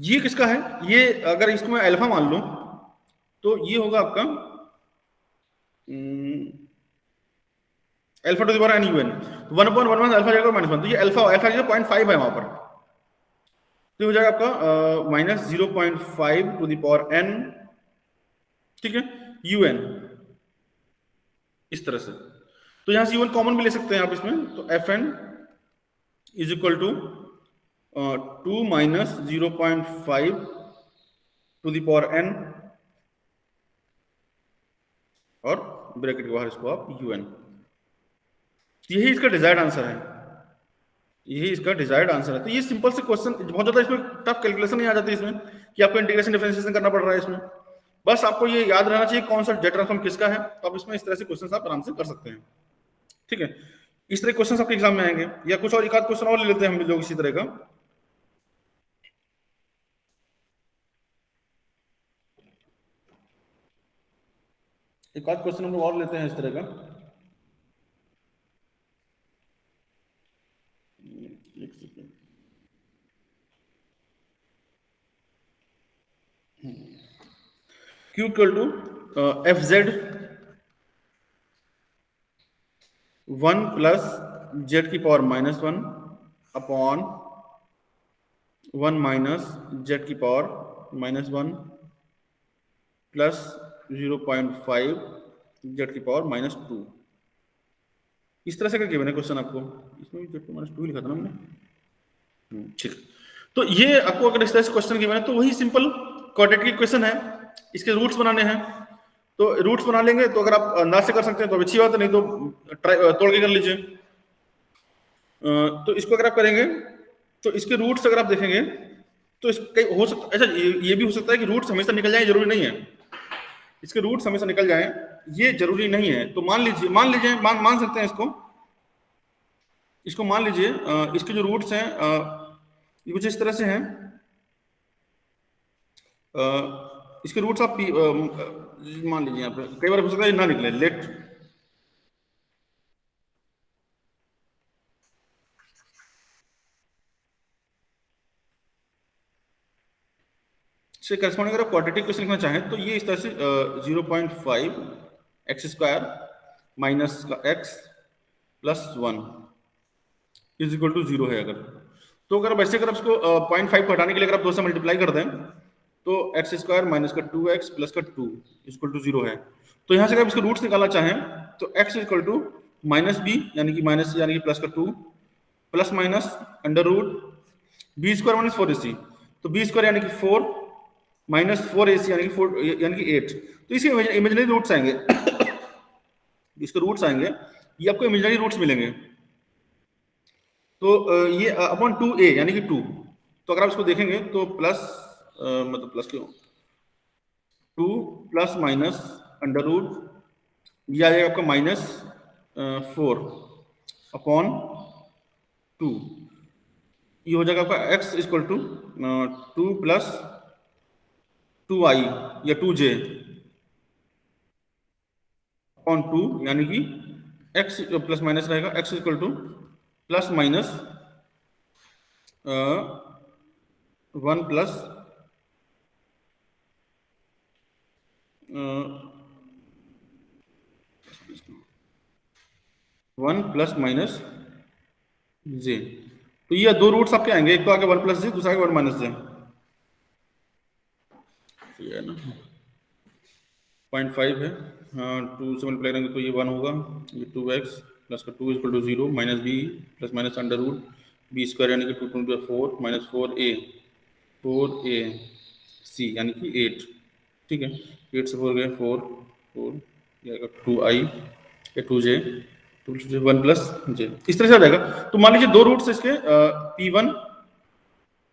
ये किसका है, ये अगर इसको मैं अल्फा मान लूं तो ये होगा आपका alpha to the power n u n, 1/1 alpha जाएगा -1, तो ये अल्फा अल्फा 0.5 है वहां पर, तो हो जाएगा आपका -0.5 टू द पावर n, ठीक है, यू एन, इस तरह से। तो यहां से यू एन कॉमन भी ले सकते हैं आप इसमें, तो f n is equal to 2 minus 0.5 to the power n, और ब्रैकेट के बाहर इसको आप यू एन, यही इसका डिजायर्ड आंसर है, यही इसका डिजायर्ड आंसर है। तो ये सिंपल से क्वेश्चन, बहुत ज्यादा इसमें टफ कैलकुलेशन नहीं आ जाती इसमें कि आपको इंटीग्रेशन डिफरेंशिएशन करना पड़ रहा है इसमें, बस आपको ये याद रहना चाहिए कौन सा जेट ट्रांसफॉर्म किसका है, तो आप इसमें इस तरह से क्वेश्चन आप आराम से कर सकते हैं, ठीक है। इस तरह क्वेश्चन आपके एग्जाम में आएंगे, या कुछ और एक आध क्वेश्चन और ले लेते हैं हम लोग इसी तरह का। एक आध क्वेश्चन हम लोग और लेते हैं इस तरह का। एक second, Q equal to f z 1 plus z की पावर -1 अपॉन 1 माइनस जेड की पावर -1 प्लस 0.5 जेड की पावर -2, इस तरह से क्या गिवन है क्वेश्चन आपको, इसमें भी जेड को -2 लिखा था ना हमने, ठीक। तो ये आपको अगर इस तरह से क्वेश्चन गिवन है तो वही सिंपल क्वाड्रेटिक क्वेश्चन है, इसके रूट्स बनाने हैं, तो रूट्स बना लेंगे, तो अगर आप अंदाज से कर सकते हैं तो अच्छी बात है, नहीं तो तोड़ के कर लीजिए। तो इसको अगर आप करेंगे तो इसके रूट्स अगर आप देखेंगे तो हो सकता अच्छा, ये भी हो सकता है कि रूट्स हमेशा निकल जाए, जरूरी नहीं है इसके रूट्स हमेशा निकल जाए, ये जरूरी नहीं है। तो मान लीजिए मान सकते हैं इसको मान लीजिए इसके जो रूट्स हैं ये कुछ इस तरह से हैं, इसके रूट्स आप मान लीजिए यहाँ पे कई बार हो सकता है ना निकले, लेट से करस्पॉन्डिंग अगर क्वाड्रेटिक क्वेश्चन लिखना चाहें तो ये इस तरह से 0.5 एक्स स्क्वायर माइनस का x plus 1 is equal to 0 है अगर, तो अगर वैसे अगर उसको 0.5 को हटाने के लिए अगर आप 2 से मल्टीप्लाई कर दें तो एक्स स्क्वायर माइनस का 2x प्लस का 2 इक्वल टू 0 है। तो यहाँ से अगर इसके रूट्स निकालना चाहें तो x equal to minus b यानी कि प्लस का 2 plus minus under root b square minus 4ac, तो बी स्क्वायर यानी कि 4 माइनस 4ac यानी कि 4 यानी कि 8, तो इसके इमेजिनरी रूट्स आएंगे इसके रूट्स आएंगे, ये आपको इमेजिनरी रूट्स मिलेंगे। तो ये अपॉन 2a यानी कि 2, तो अगर आप इसको देखेंगे तो प्लस मतलब प्लस क्यों 2 प्लस माइनस अंडर रूट ये आ जाएगा आपका -4 अपॉन 2, ये हो जाएगा आपका x equal to 2 plus 2i या 2j अपॉन 2 यानी कि x प्लस माइनस रहेगा x equal to plus minus 1 plus 1 plus minus J, तो ये दो रूट्स आपके आएंगे, एक तो आगे 1 प्लस जे, दूसरा आगे 1 माइनस जे, ये है ना 0.5 है, हाँ 2 से मल्टीप्लाई करेंगे तो ये 1 होगा, ये 2x प्लस का 2 equal to 0 minus b plus minus under root b square यानी कि 2 2 4 माइनस 4a c यानी कि 8, ठीक है, 8 से 4 गए 4 ये आएगा 2i या 2j 1 प्लस जे, इस तरह से आ जाएगा। तो मान लीजिए दो रूट्स इसके p1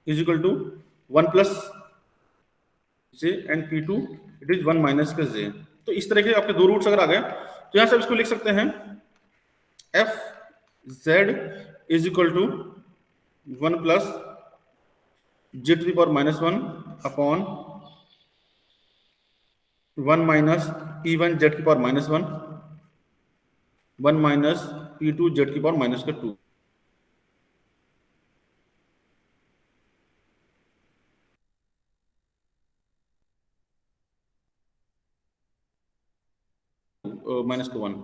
is equal to 1 plus j and p2 it is 1 minus का जे, तो इस तरह के आपके दो रूट्स अगर आ गए तो यहां से इसको लिख सकते हैं f z is equal to 1 plus j to the power -1 upon 1 minus p1 z की पावर -1 1 माइनस p2 z की पावर माइनस का 2। माइनस को 1,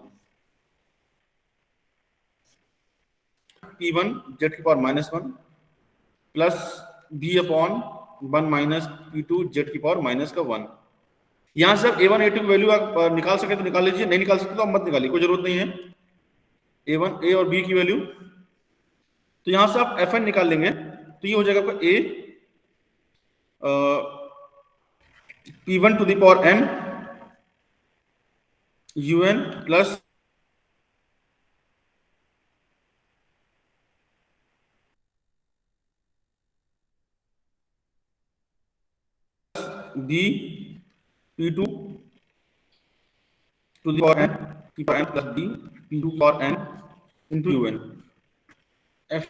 P1 जेड की power -1 plus B upon 1 minus P2 z की पावर -1। यहां से आप A1 A2 की वैल्यू आप निकाल सके तो निकाल लीजिए, नहीं निकाल सकते तो आप मत निकालिए, कोई जरूरत नहीं है। A1 A और B की वैल्यू, तो यहां से आप Fn निकाल लेंगे तो ये हो जाएगा आपका A P1 to the power n UN plus B P2 to the power n plus B P2 power n into UN F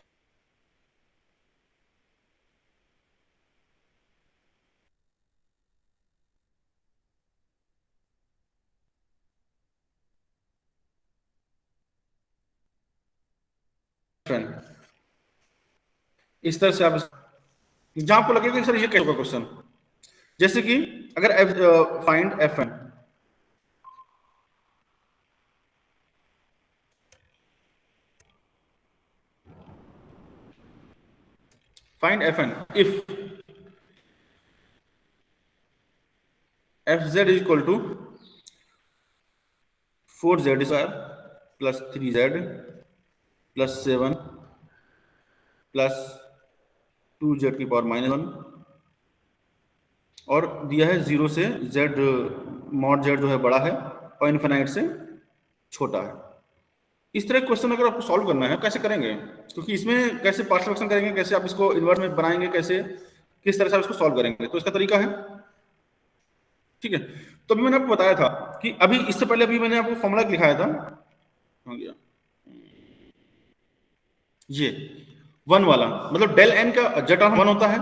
n। इस तरह से आप जहां आपको लगेगा कि सर ये क्या होगा क्वेश्चन, जैसे कि अगर find Fn, find Fn if Fz is equal to 4z square plus 3z plus 7 plus 2z की पावर -1 और दिया है 0 से z, मॉड z जो है बड़ा है और इन्फिनाइट से छोटा है। इस तरह क्वेश्चन अगर आपको सॉल्व करना है कैसे करेंगे, क्योंकि इसमें कैसे पार्शियल फ्रैक्शन करेंगे, कैसे आप इसको इन्वर्स में बनाएंगे, कैसे किस तरह से आप इसको सॉल्व करेंगे, तो इसका तरीका है। ठीक है, तो अभी मैंने आपको बताया था कि अभी इससे पहले अभी मैंने आपको फॉर्मूला लिखाया था, हो गया ये 1 वाला, मतलब डेल एन का जेड टर्म 1 होता है,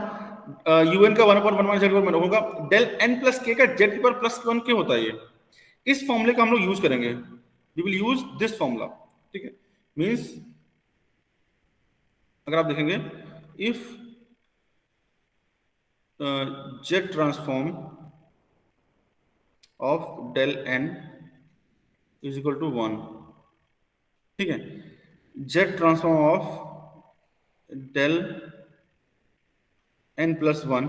यूएन का 1/1 माइनस जेड होगा, डेल एन प्लस के का जेड की पावर +1 के होता है ये। इस फॉर्मूले का हम लोग यूज करेंगे, we will use this formula. ठीक है, मींस अगर आप देखेंगे if z transform of del n is equal to 1, ठीक है, z transform of del n plus 1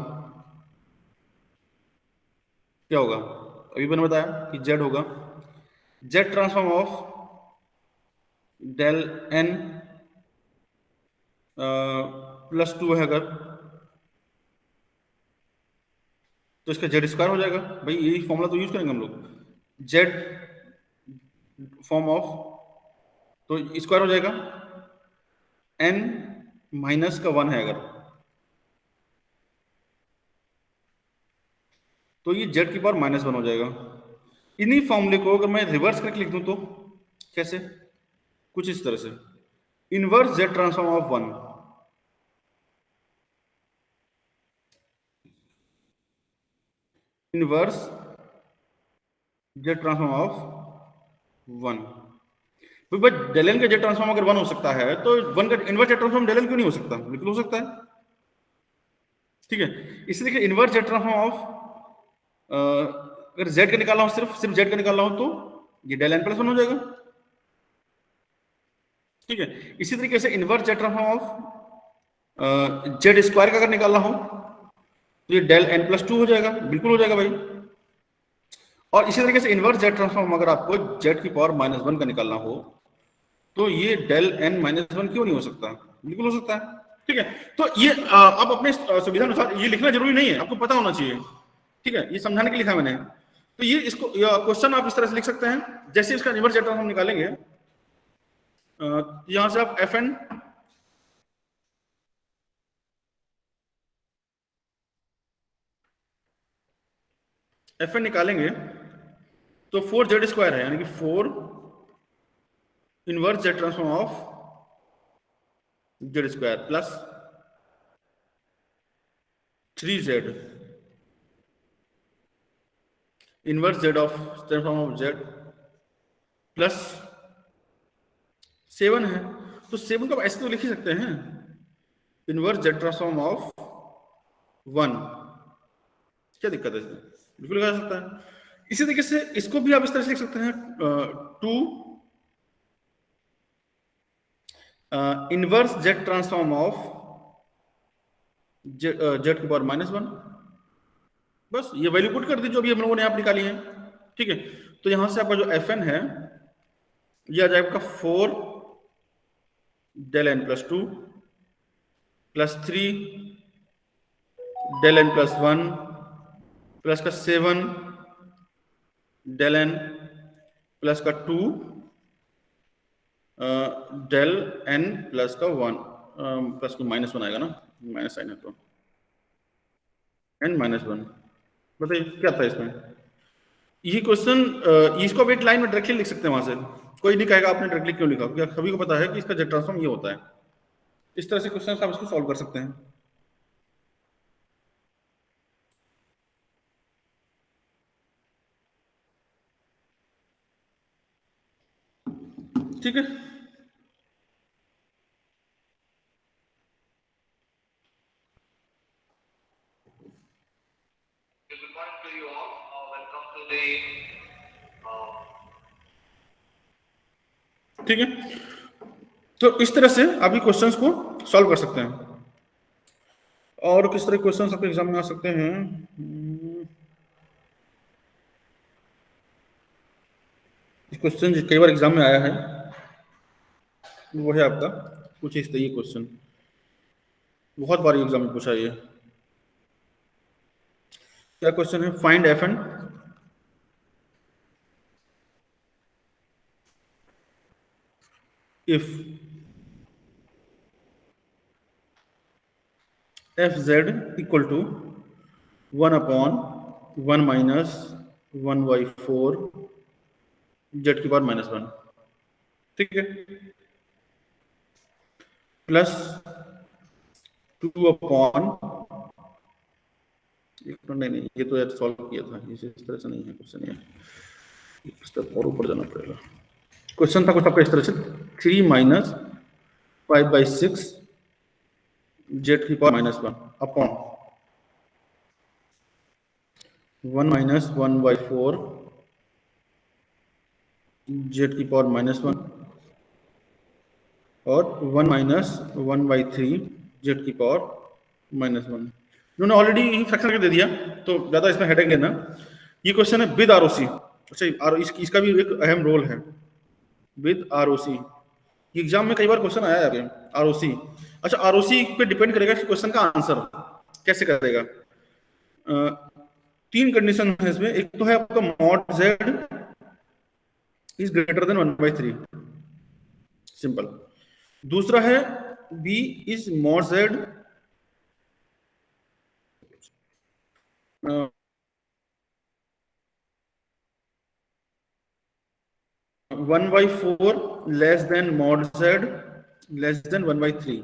क्या होगा, अभी मैंने बताया कि जेड होगा z transform of del n +2 है अगर, तो इसका जेड स्क्वायर हो जाएगा। भाई यही फॉर्मूला तो यूज करेंगे हम लोग, जेड फॉर्म ऑफ, तो स्क्वायर हो जाएगा n -1 है अगर, तो ये z की पावर -1 हो जाएगा। इन्हीं फॉर्मूले को अगर मैं रिवर्स करके लिख दूं तो कैसे, कुछ इस तरह से, inverse z transform of 1, inverse z transform of 1। But del n का जेड ट्रांसफॉर्म अगर 1 हो सकता है तो 1 का inverse Z transform del n क्यों नहीं हो सकता, बिल्कुल हो सकता है। ठीक है, इसलिए देखिए इनवर्स जेड ट्रांसफॉर्म ऑफ, अगर जेड का निकालना हो, सिर्फ जेड का निकालना हो तो ये डेल एन +1 हो जाएगा। ठीक है, इसी तरीके से inverse Z transform of Z square का अगर निकालना हो तो ये डेल एन +2 हो जाएगा, बिल्कुल हो जाएगा भाई। और इसी तरीके से इनवर्स जेड ट्रांसफॉर्म अगर आपको जेड की पावर -1 का निकालना हो तो ये डेल एन -1 क्यों नहीं हो सकता, बिल्कुल हो सकता है। ठीक है, तो ये आप अपने सुविधा अनुसार, ये लिखना जरूरी नहीं है, आपको पता होना चाहिए। ठीक है, ये समझाने के लिए लिखा मैंने, तो ये इसको क्वेश्चन आप इस तरह से लिख सकते हैं। जैसे इसका इनवर्स जेड ट्रांसफॉर्म निकालेंगे, यहां से आप एफ एन निकालेंगे तो 4z² है, यानी कि 4 inverse Z transform of z² plus 3z inverse Z of transform of z plus 7 है, तो 7 को ऐसे तो लिख ही सकते हैं, इनवर्स जेड ट्रांसफॉर्म ऑफ 1, क्या दिक्कत है इसमें, बिल्कुल लिखा जा सकता है। इसी तरीके से इसको भी आप इस तरह से लिख सकते हैं, to inverse Z transform of z की पावर -1। बस ये वैल्यू पुट कर दी जो भी हम लोगों ने यहाँ निकाली है। ठीक है, तो यहां से आपका जो एफ एन है ये आ जाएगा आपका 4 del n plus 2 plus 3 del n plus 1 plus का 7 डेल एन प्लस का 2 डेल एन प्लस का 1 प्लस को -1 आएगा ना, माइनस साइन है तो एन -1। बताइए क्या था इसमें। ये क्वेश्चन इसको भी एक लाइन में डायरेक्टली लिख सकते हैं वहां से, कोई नहीं कहेगा आपने डायरेक्टली क्यों लिखा, क्योंकि सभी को पता है कि इसका जेट ट्रांसफॉर्म ये होता है। इस तरह से क्वेश्चन आप इसको सॉल्व कर सकते हैं। ठीक है, Good morning to you all. Welcome to the ठीक है, तो इस तरह से आप ये क्वेश्चंस को सॉल्व कर सकते हैं। और किस तरह क्वेश्चंस आपके एग्जाम में आ सकते हैं, क्वेश्चन कई बार एग्जाम में आया है वो है आपका कुछ इस तरह क्वेश्चन, बहुत बार एग्जाम में पूछा ये। क्या क्वेश्चन है, find f n if f z equal to 1/1 minus 1/4 z की पावर -1। ठीक है, प्लस 2/, नहीं नहीं ये तो यार सॉल्व किया था, इस तरह से नहीं है क्वेश्चन, ये इस तरह और ऊपर जाना पड़ेगा। क्वेश्चन था कुछ आपका इस तरह से, 3 माइनस 5/6 जेड की पावर -1 अपॉन 1 माइनस 1/4 जेड की पावर -1 और 1 माइनस 1/3 जेड की पावर -1। उन्होंने ऑलरेडी फ्रैक्शन करके दे दिया तो ज्यादा इसमें हेडेक लेना। ये क्वेश्चन है विद आरओसी। अच्छा, इसका भी एक अहम रोल है, विद आरओसी। एग्जाम में कई बार क्वेश्चन आया है आरओसी। अच्छा, आरओसी पे डिपेंड करेगा कि क्वेश्चन का आंसर कैसे करेगा। तीन कंडीशन है इसमें, एक तो है आपका mod Z is greater than 1/3, simple. दूसरा है b is mod z 1/4 less than mod z less than 1/3।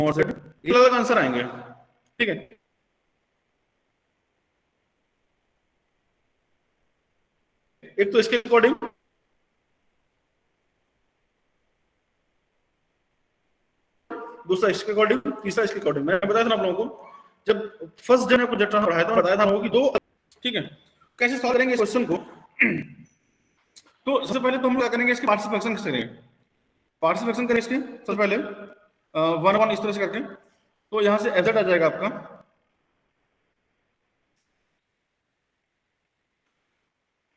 Mod z अलग अलग आंसर आएंगे। ठीक है, एक तो इसके अकॉर्डिंग, दूसरा इसके अकॉर्डिंग, तीसरा इसके अकॉर्डिंग। मैंने बताया था ना आप लोगों को, जब फर्स्ट डे में कुछ जब पढ़ाया था, बताया था लोगों की दो। ठीक है, कैसे सॉल्व करेंगे इस क्वेश्चन को। तो सबसे पहले तो हम क्या करेंगे, इसके पार्ट्स फ्रैक्शन कैसे करेंगे। पार्ट्स फ्रैक्शन करें इसके सबसे पहले 1/1 इस तरह से करके, तो यहां से एफ जेड आ जाएगा आपका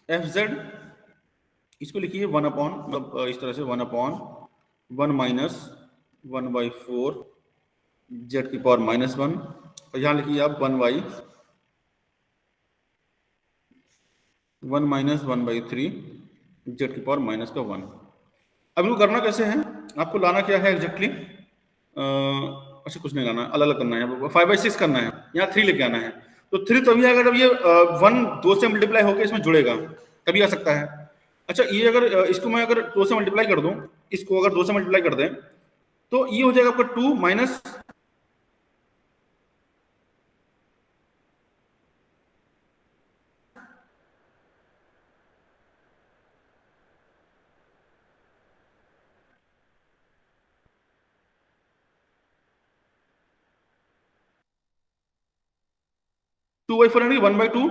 एफ जेड, इसको लिखिए 1/, मतलब इस तरह से 1/1 माइनस 1/4 जेड की पावर -1, और यहां लिखिए आप 1 माइनस 1/3 जेड की पावर -1। अब इनको करना कैसे है, आपको लाना क्या है एग्जैक्टली, अच्छा कुछ नहीं लाना, अलग अलग करना है, 5/6 करना है, यहाँ 3 लेके आना है। तो 3 तभी अगर अब ये 1 2 से मल्टीप्लाई होकर इसमें जुड़ेगा तभी आ सकता है। अच्छा, ये अगर इसको मैं अगर 2 से मल्टीप्लाई कर दूं, इसको अगर 2 से मल्टीप्लाई कर दें तो ये हो जाएगा आपका 2 माइनस, 2/4 यानी 1/2,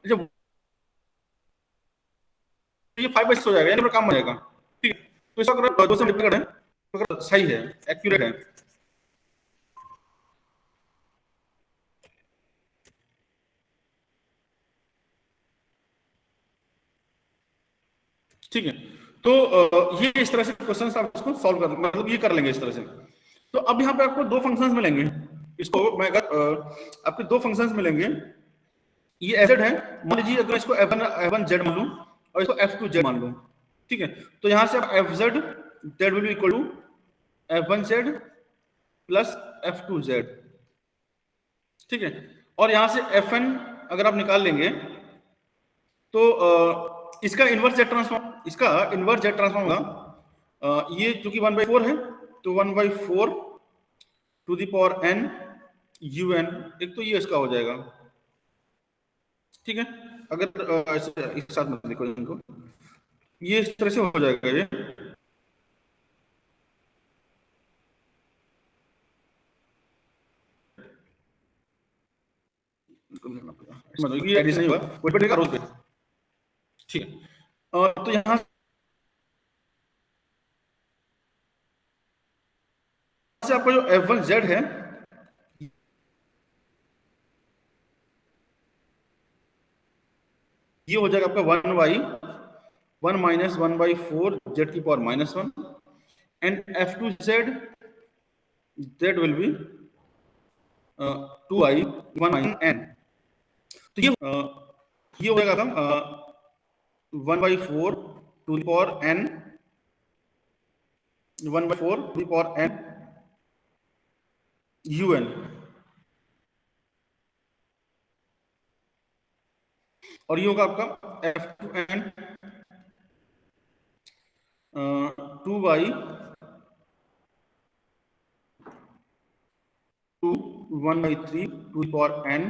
जब ये 5/6 हो जाएगा, यानी काम बनेगा। ठीक है, तो इसका अगर 2 से मल्टीप्लाई करें तो अगर सही है, एक्यूरेट है, ठीक है, तो ये इस तरह से क्वेश्चन आप इसको सॉल्व कर, मतलब ये कर लेंगे इस तरह से। तो अब यहाँ पे आपको दो फंक्शंस मिलेंगे, इसको मैं अगर आपके दो फंक्शंस मिलेंगे, ये एफ है, मान लीजिए अगर इसको f1 z मान लूं और इसको f2 z मान लूं, ठीक है, तो यहां से आप fz z will be equal to f1 z plus f2 z, ठीक है, और यहां से fn अगर आप निकाल लेंगे तो इसका इनवर्स जेड ट्रांसफॉर्म, इसका इनवर्स जेड ट्रांसफॉर्म होगा, ये चूंकि 1/4 है तो 1/4 to the power n un, एक तो ये इसका हो जाएगा, ठीक है, अगर ऐसे एक साथ में देखो इनको, ये इस तरह से हो जाएगा ये, मतलब ये एडिशन ही होगा, वेट पे रोज पे, ठीक है, तो यहाँ से आपका जो f1z है ये हो जाएगा आपका 1 माइनस 1/4 z की power -1 and f2z z will be 2i 1 n, तो ये हो जाएगा 1/4 to the power n 1/4 to the power n un, और ये होगा आपका f2n 2y 1/3 to the power n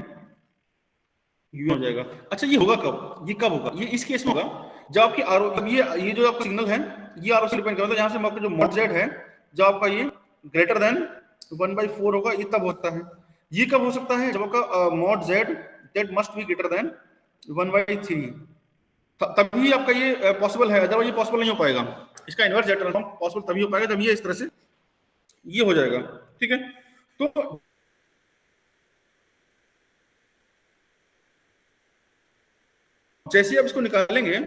u हो जाएगा। अच्छा ये होगा कब, ये कब होगा, ये इस केस में होगा जब आपकी आर, अब ये जो आपका सिग्नल है ये आर से डिपेंड करता है, यहाँ से आपका जो मॉड जेड है जब आपका ये ग्रेटर देन 1/4 होगा, ये तब होता है। ये कब हो सकता है, जब आपका mod Z Z must be greater than 1/3, तभी आपका ये पॉसिबल है, अदरवाइज ये पॉसिबल नहीं हो पाएगा। इसका इनवर्स जेड ट्रांसफॉर्म पॉसिबल तभी हो पाएगा जब ये इस तरह से ये हो जाएगा, ठीक है। तो जैसे आप इसको निकालेंगे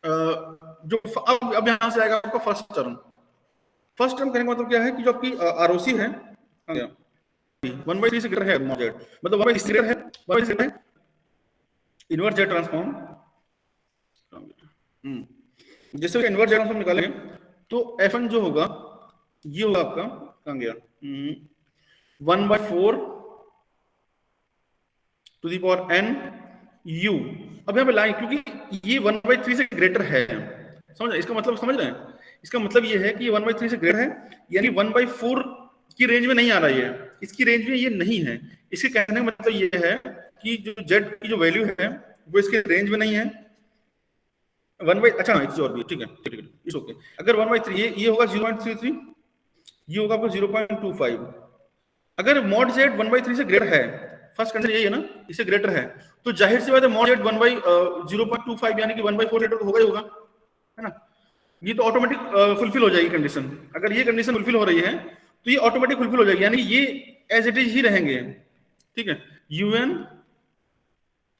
जो अब यहां से आएगा आपका फर्स्ट टर्म, फर्स्ट टर्म कहने का मतलब क्या है कि जो आपकी आरओसी है 1/3 से ग्रेटर है मॉड, मतलब 1/3 से ग्रेटर है, 1/3 से ग्रेटर है इनवर्स जेड ट्रांसफॉर्म, जैसे इनवर्स जेड ट्रांसफॉर्म निकालेंगे तो Fn जो होगा ये होगा आपका कहां गया 1/4 to the power n u, अब यहाँ पे लाइन क्योंकि ये 1/3 से ग्रेटर है, समझ, इसका मतलब समझ रहे हैं, इसका मतलब ये है कि ये 1/3 से ग्रेटर है, यानी 1/4 की रेंज में नहीं आ रही है, इसकी रेंज में ये नहीं है। इसके कहने का मतलब ये है कि जो z की जो वैल्यू है वो इसके रेंज में नहीं है। अच्छा एक चीज और भी, ठीक है ठीक है इट्स ओके, अगर 1/3 ये होगा 0.33, ये होगा आपको 0.25, अगर मॉड z 1/3 से ग्रेटर है, फर्स्ट कंडीशन यही है ना, इससे ग्रेटर है, तो जाहिर सी बात है मॉड z 0.25 यानी कि 1/4 ग्रेटर तो होगा ही होगा, है ना, ये तो ऑटोमेटिक फुलफिल हो जाएगी कंडीशन। अगर ये कंडीशन फुलफिल हो रही है तो ये ऑटोमेटिक फुलफिल हो जाएगी, यानी ये एज इट इज ही रहेंगे, ठीक है, un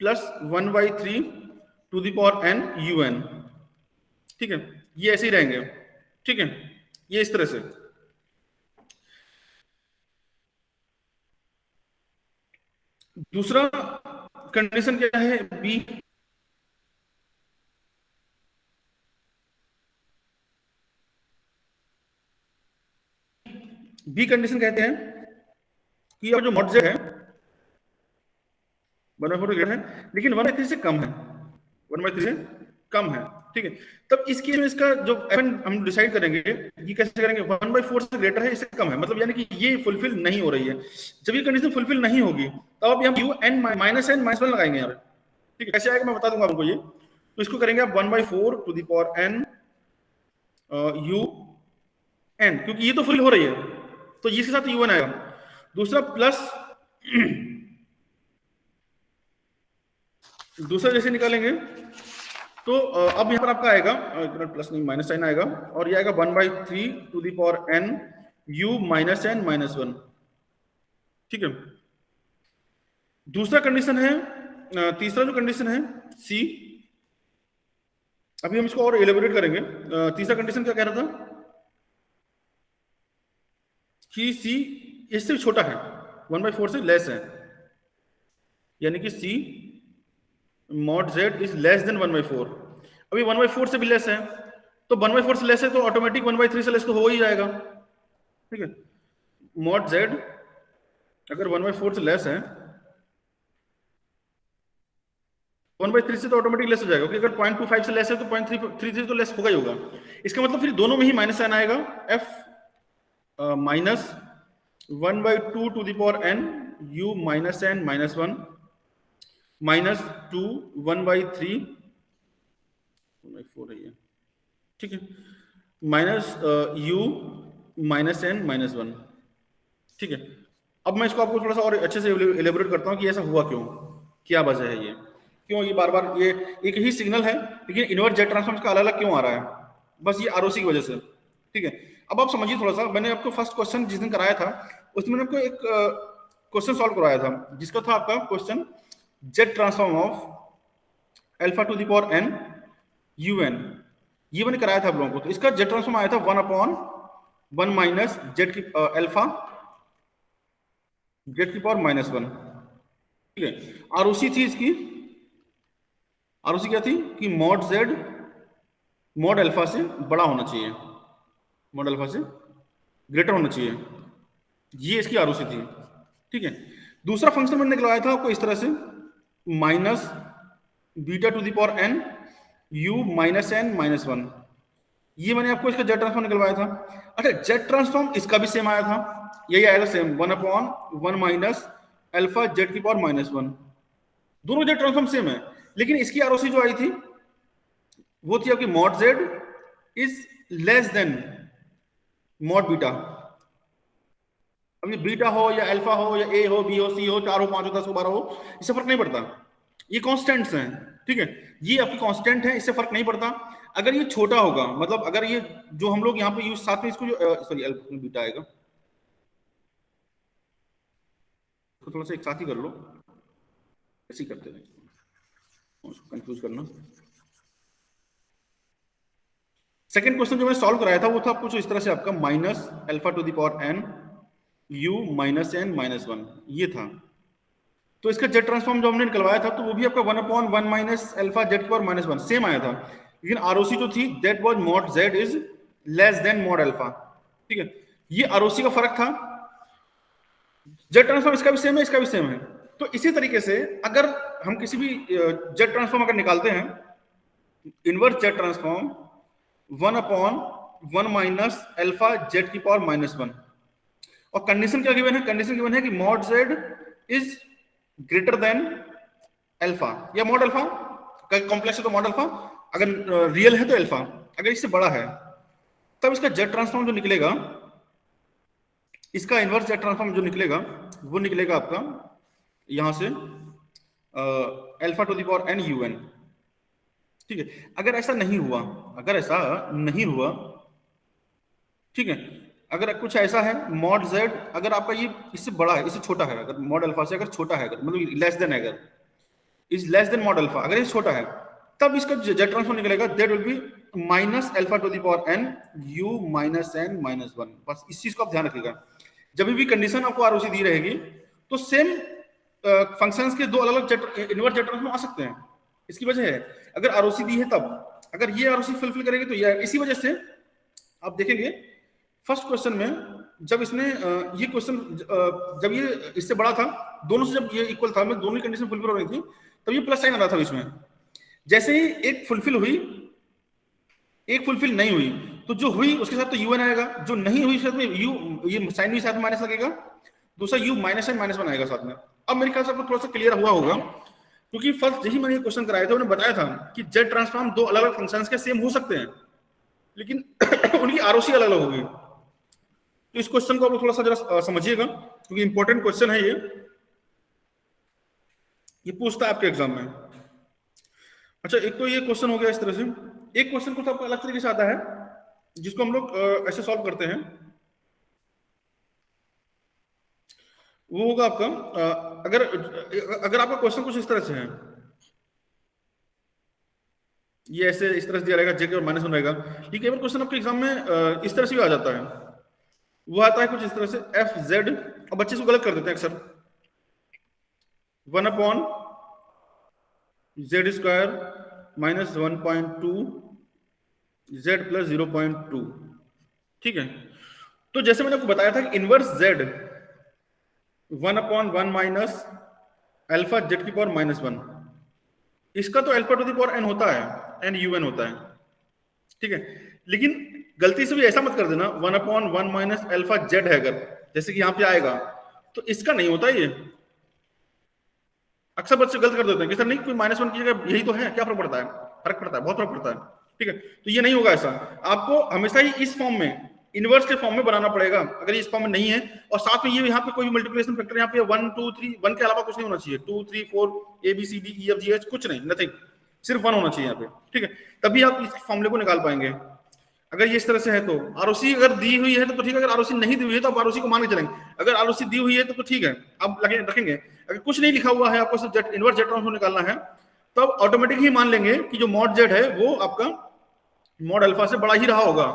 plus 1/3 to the power n un, ठीक है, ये ऐसे ही रहेंगे, ठीक है, ये इस तरह से। दूसरा कंडीशन क्या है, बी, बी कंडीशन कहते हैं कि अब जो मॉड जेड है 1/4 ग्रेटर है लेकिन 1/3 से कम है, 1/3 से कम है, ठीक है। तब इस केस में इसका जो एफएन हम डिसाइड करेंगे ये कैसे करेंगे, 1/4 से ग्रेटर है इससे कम है, मतलब यानी कि ये फुलफिल नहीं हो रही है। जब ये कंडीशन फुलफिल नहीं होगी तब अब हम u n minus n minus 1 लगाएंगे यहाँ पे, ठीक है। कैसे आएगा मैं बता दूंगा आपको ये। तो इसको करेंगे आप 1/4 to the power n u n, क्योंकि ये तो फुल हो रही है तो इसके साथ यू एन आएगा। दूसरा प्लस दूसरा जैसे निकालेंगे तो अब यहाँ पर आपका आएगा प्लस नहीं माइनस साइन आएगा और ये आएगा 1/3 to the power n u minus n minus 1, ठीक है। दूसरा कंडीशन है तीसरा जो कंडीशन है सी, अभी हम इसको और एलेबोरेट करेंगे। तीसरा कंडीशन क्या कह रहा था कि सी इससे छोटा है, 1/4 से लेस है, यानी कि C mod Z is less than 1/4। अभी 1/4 से भी लेस है तो 1/4 से लेस है तो ऑटोमेटिक 1/3 से लेस तो हो ही जाएगा, ठीक है। मॉड जेड अगर 1/4 से लेस है 1/3 से तो ऑटोमेटिक लेस हो जाएगा, क्योंकि अगर 0.25 से लेस है तो 0.33 तो लेस होगा ही होगा। इसका मतलब फिर दोनों में ही माइनस साइन आएगा, f minus 1/2 to the power n u minus n minus 1 minus 2 1/3 4 है, ठीक है, minus u minus n minus 1, ठीक है। अब मैं इसको आपको थोड़ा सा और अच्छे से एलेबोरेट करता हूँ कि ऐसा हुआ क्यों, क्या वजह है ये, क्यों ये बार बार ये एक ही सिग्नल है लेकिन इनवर्स जेड ट्रांसफॉर्म का अलग अलग क्यों आ रहा है, बस ये आरओसी की वजह से, ठीक है। अब आप समझिए थोड़ा सा, मैंने आपको फर्स्ट क्वेश्चन जिस दिन कराया था उसमें मैंने आपको एक क्वेश्चन सॉल्व करवाया था जिसका था आपका question z transform of alpha to the power n u n, ये मैंने कराया था आप लोगों को। तो इसका जेड ट्रांसफॉर्म आया था 1/1 माइनस जेड की अल्फा जेड की पावर माइनस 1, ठीक है। आरओसी थी इसकी, आरओसी क्या थी कि मॉड जेड मॉड अल्फा से बड़ा होना चाहिए, मॉड अल्फा से ग्रेटर होना चाहिए, ये इसकी आरओसी थी, ठीक है। दूसरा फंक्शन मैंने निकलवाया था आपको इस तरह से minus beta to the power n u minus n minus 1, ये मैंने आपको इसका जेड ट्रांसफॉर्म निकलवाया था। अच्छा जेड ट्रांसफॉर्म इसका भी सेम आया था, यही आएगा सेम 1/1 माइनस अल्फा जेड की पावर माइनस 1, दोनों जेड ट्रांसफॉर्म सेम है, लेकिन इसकी आरओसी जो आई थी वो थी आपकी mod Z is less than mod beta. अब ये बीटा हो या अल्फा हो या ए हो बी हो सी हो 4 हो 5 हो 10 हो 12 हो इससे फर्क नहीं पड़ता, ये कांस्टेंट्स हैं, ठीक है। ये आपकी कांस्टेंट है, इससे फर्क नहीं पड़ता। अगर ये छोटा होगा मतलब अगर ये जो हम लोग यहाँ पे यूज साथ में इसको जो सॉरी अल्फा बीटा आएगा, तो थोड़ा सा एक साथ ही कर लो, ऐसे ही करते रहे, कंफ्यूज करना। सेकंड क्वेश्चन जो मैं सॉल्व कराया था वो था कुछ इस तरह से आपका minus alpha to the power n u minus n minus 1, ये था। तो इसका जेड ट्रांसफॉर्म जो हमने निकलवाया था तो वो भी आपका 1/1 माइनस अल्फा जेड की पावर माइनस 1 सेम आया था, लेकिन आरओसी जो थी that was mod Z is less than mod alpha, ठीक है। ये आरओसी का फर्क था। जेड ट्रांसफॉर्म इसका भी सेम है, इसका भी सेम है। तो इसी तरीके से अगर हम किसी भी जेड ट्रांसफॉर्म अगर निकालते हैं, inverse Z transform 1/1 minus alpha z की पावर माइनस 1, और कंडीशन क्या गिवन है, कंडीशन गिवन है कि mod Z is greater then alpha, या मॉड अल्फा का कॉम्प्लेक्स है तो मॉड अल्फा, अगर रियल है तो अल्फा, अगर इससे बड़ा है तब इसका जेड ट्रांसफॉर्म जो निकलेगा, इसका इनवर्स जेड ट्रांसफॉर्म जो निकलेगा वो निकलेगा आपका यहां से alpha to the power n u n, ठीक है। अगर ऐसा नहीं हुआ, अगर ऐसा नहीं हुआ, ठीक है, अगर कुछ ऐसा है मॉड जेड अगर आपका ये इससे बड़ा है इससे छोटा है, अगर मॉड अल्फा से अगर छोटा है, अगर मतलब लेस देन है, अगर is less than mod alpha, अगर ये छोटा है तब इसका जेड ट्रांसफॉर्म निकलेगा that will be minus alpha to the power n u minus n minus 1। बस इस चीज को आप ध्यान रखिएगा, जब भी कंडीशन आपको आरओसी दी रहेगी तो सेम फंक्शंस के दो अलग अलग इनवर्स जेड ट्रांसफॉर्म आ सकते हैं। इसकी वजह है अगर आरओसी दी है तब, अगर ये आरओसी फुलफिल करेगी तो ये, इसी वजह से आप देखेंगे फर्स्ट क्वेश्चन में जब इसने ये क्वेश्चन जब ये इससे बड़ा था, दोनों से जब ये इक्वल था, मैं दोनों की कंडीशन फुलफिल हो रही थी, तब ये प्लस साइन आ रहा था इसमें। जैसे ही एक फुलफिल हुई, एक फुलफिल नहीं हुई, तो जो हुई उसके साथ तो यूएन आएगा, जो नहीं हुई उसके साथ में यू, ये साइन भी साथ में माइनस लगेगा, दूसरा u minus sign minus one आएगा साथ में। अब मेरे ख्याल से आपको थोड़ा सा क्लियर हुआ होगा, क्योंकि फर्स्ट यही मैंने क्वेश्चन कराया था, मैंने बताया था कि जेड ट्रांसफॉर्म दो अलग अलग फंक्शंस के सेम हो सकते हैं, लेकिन उनकी आरओसी अलग अलग होगी। तो इस क्वेश्चन को आप थोड़ा सा जरा समझिएगा, क्योंकि इंपॉर्टेंट क्वेश्चन है ये पूछता है आपके एग्जाम में। अच्छा, एक तो ये क्वेश्चन हो गया इस तरह से। एक क्वेश्चन कुछ आपको अलग तरीके से आता है, जिसको हम लोग ऐसे सॉल्व करते हैं। वो होगा आपका अगर अगर आपका क्वेश्चन कुछ इस तरह से है, ये ऐसे इस तरह से दिया रहेगा, जे के और माइनस वन रहेगा, ठीक है। क्वेश्चन आपके एग्जाम में इस तरह से भी आ जाता है, वो आता है कुछ इस तरह से एफ जेड, अब बच्चे इसको गलत कर देते हैं अक्सर, 1 upon Z square minus 1.2 Z plus 0.2, ठीक है। तो जैसे मैंने आपको बताया था कि inverse Z 1/1 minus alpha z की पावर -1, इसका तो alpha to the power n होता है, n un होता है, ठीक है। लेकिन गलती से भी ऐसा मत कर देना 1/1 माइनस अल्फा जेड है, अगर जैसे कि यहां पे आएगा तो इसका नहीं होता ये। अक्सर बच्चे गलत कर देते हैं कि सर नहीं, कोई -1 की जगह यही तो है, क्या फर्क पड़ता है? फर्क पड़ता है, बहुत फर्क पड़ता है, ठीक है। तो ये नहीं होगा ऐसा, आपको हमेशा ही इस फॉर्म में, इनवर्स के फॉर्म में बनाना पड़ेगा, अगर इस फॉर्म में नहीं है। और साथ में ये यहाँ पे कोई भी मल्टीप्लिकेशन फैक्टर यहाँ पे 1 2 3 1 के अलावा कुछ नहीं होना चाहिए, 2 3 4 A B C D E F G H कुछ नहीं, नथिंग, सिर्फ 1 होना चाहिए यहाँ पे, ठीक है। तभी आप इस फॉर्मूले को निकाल पाएंगे। अगर ये इस तरह से है तो आरओसी अगर दी हुई है तो ठीक है, अगर आरओसी नहीं दी हुई है तो आप आरओसी को मान के चलेंगे, अगर आरओसी दी हुई है तो ठीक है, आप लगे रखेंगे। अगर कुछ नहीं लिखा हुआ है, आपको सिर्फ जेट इनवर्स जेट ट्रांसफॉर्म निकालना है, तो आप ऑटोमेटिक ही मान लेंगे कि जो मॉड जेड है वो आपका मॉड अल्फा से बड़ा ही रहा होगा।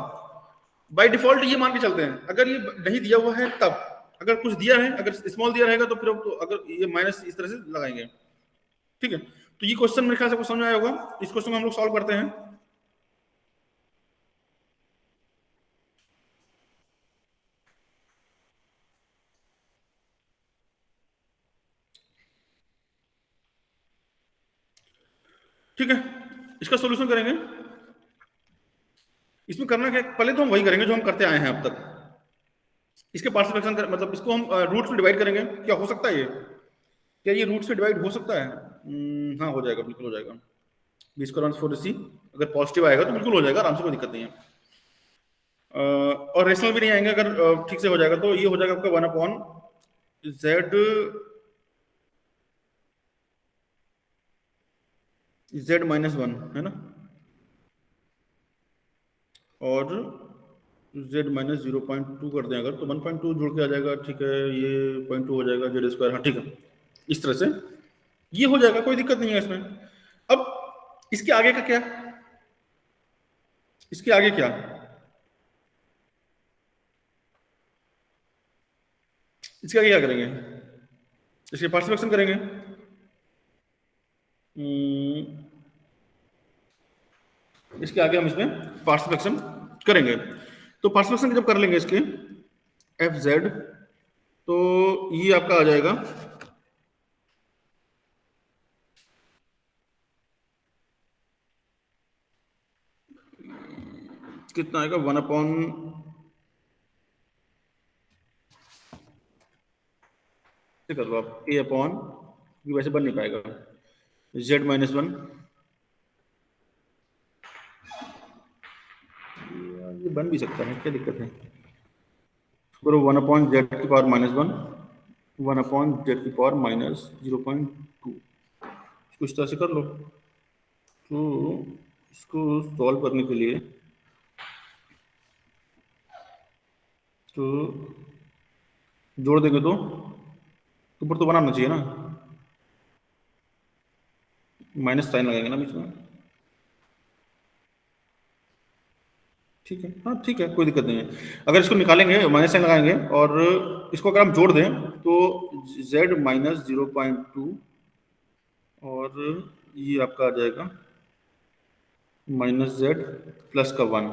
बाय डिफॉल्ट ये मान के चलते हैं, अगर ये नहीं दिया हुआ है तब, अगर कुछ दिया है, अगर स्मॉल दिया रहेगा तो फिर तो अगर ये माइनस इस तरह से लगाएंगे, ठीक है। तो ये क्वेश्चन मेरे ख्याल से आपको समझ आया होगा। इस क्वेश्चन को हम लोग सॉल्व करते हैं। ठीक है, इसका सॉल्यूशन करेंगे। इसमें करना क्या, पहले तो हम वही करेंगे जो हम करते आए हैं अब तक। इसके पार्शियल फ्रैक्शन मतलब इसको हम रूट्स में डिवाइड करेंगे। क्या हो सकता है ये, क्या ये रूट्स में डिवाइड हो सकता है? हाँ हो जाएगा, बिल्कुल हो जाएगा। बी स्क्वायर 4ac अगर पॉजिटिव आएगा तो बिल्कुल हो जाएगा, आराम से, कोई दिक्कत नहीं है। और रेशनल भी नहीं आएंगे अगर ठीक से हो जाएगा, तो ये हो जाएगा आपका 1/z z-1 है ना, और z-0.2 कर दें अगर, तो 1.2 जुड़ के आ जाएगा, ठीक है। ये 0.2 हो जाएगा जेड स्क्वायर, हाँ ठीक है। इस तरह से ये हो जाएगा, कोई दिक्कत नहीं है इसमें। अब इसके आगे का क्या, इसके आगे क्या, इसके आगे क्या करेंगे? इसके पार्शियल फ्रैक्शन करेंगे। इसके आगे हम इसमें पार्शियल फ्रैक्शन करेंगे। तो पार्शियल फ्रैक्शन जब कर लेंगे इसके एफ जेड, तो ये आपका आ जाएगा कितना आएगा, 1/, कर लो आप, ए अपॉन, वैसे बन नहीं पाएगा, z-1, ये बन भी सकता है, क्या दिक्कत है। करो 1/z की पावर -1, 1/z की पावर -0.2, कुछ तरह से कर लो। तो इसको सॉल्व करने के लिए तो जोड़ देंगे तो ऊपर तो बनाना चाहिए ना, माइनस साइन लगाएंगे ना बीच में, ठीक है। हाँ ठीक है, कोई दिक्कत नहीं है। अगर इसको निकालेंगे माइनस साइन लगाएंगे, और इसको अगर हम जोड़ दें तो z-0.2 और ये आपका आ जाएगा -z +1,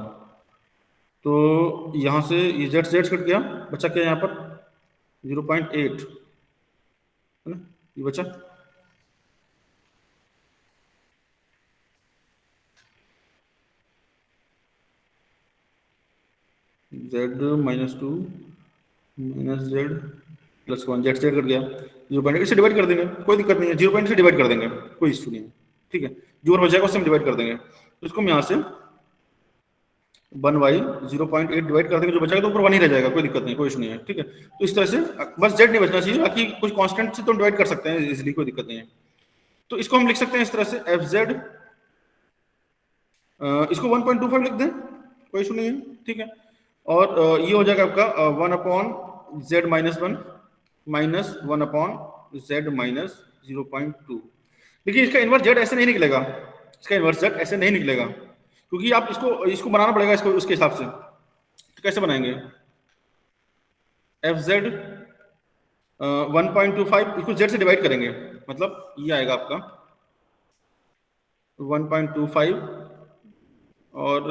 तो यहाँ से ये जेड जेड कट गया, बचा क्या यहाँ पर 0.8 है ना, ये बचा। Z -2 minus Z plus 1, Z Z cut गया, 0.8 से डिवाइड कर देंगे, कोई दिक्कत नहीं है, 0.8 से डिवाइड कर देंगे, कोई इशू नहीं है, ठीक है। जो हो जाएगा उससे हम डिवाइड कर देंगे, तो इसको हम यहाँ से 1 बाई 0.8 डिवाइड कर देंगे, जो बचेगा तो ऊपर 1 ही रह जाएगा, कोई दिक्कत नहीं, कोई इशू नहीं है, ठीक है। तो इस तरह से बस जेड नहीं बचना चाहिए, बाकी कुछ कांस्टेंट से तो डिवाइड कर सकते हैं इजीली, कोई दिक्कत नहीं है। तो इसको हम लिख सकते हैं इस तरह से एफ जेड, इसको 1.25 लिख दें, कोई इशू नहीं है, ठीक है। और ये हो जाएगा आपका 1/z -1 माइनस 1/z माइनस 0.2। देखिए इसका इनवर्स जेड ऐसे नहीं निकलेगा, इसका इनवर्स जेड ऐसे नहीं निकलेगा, क्योंकि आप इसको बनाना पड़ेगा इसको उसके हिसाब से। तो कैसे बनाएंगे, एफ जेड 1.25 इसको जेड से डिवाइड करेंगे, मतलब ये आएगा आपका 1.25, और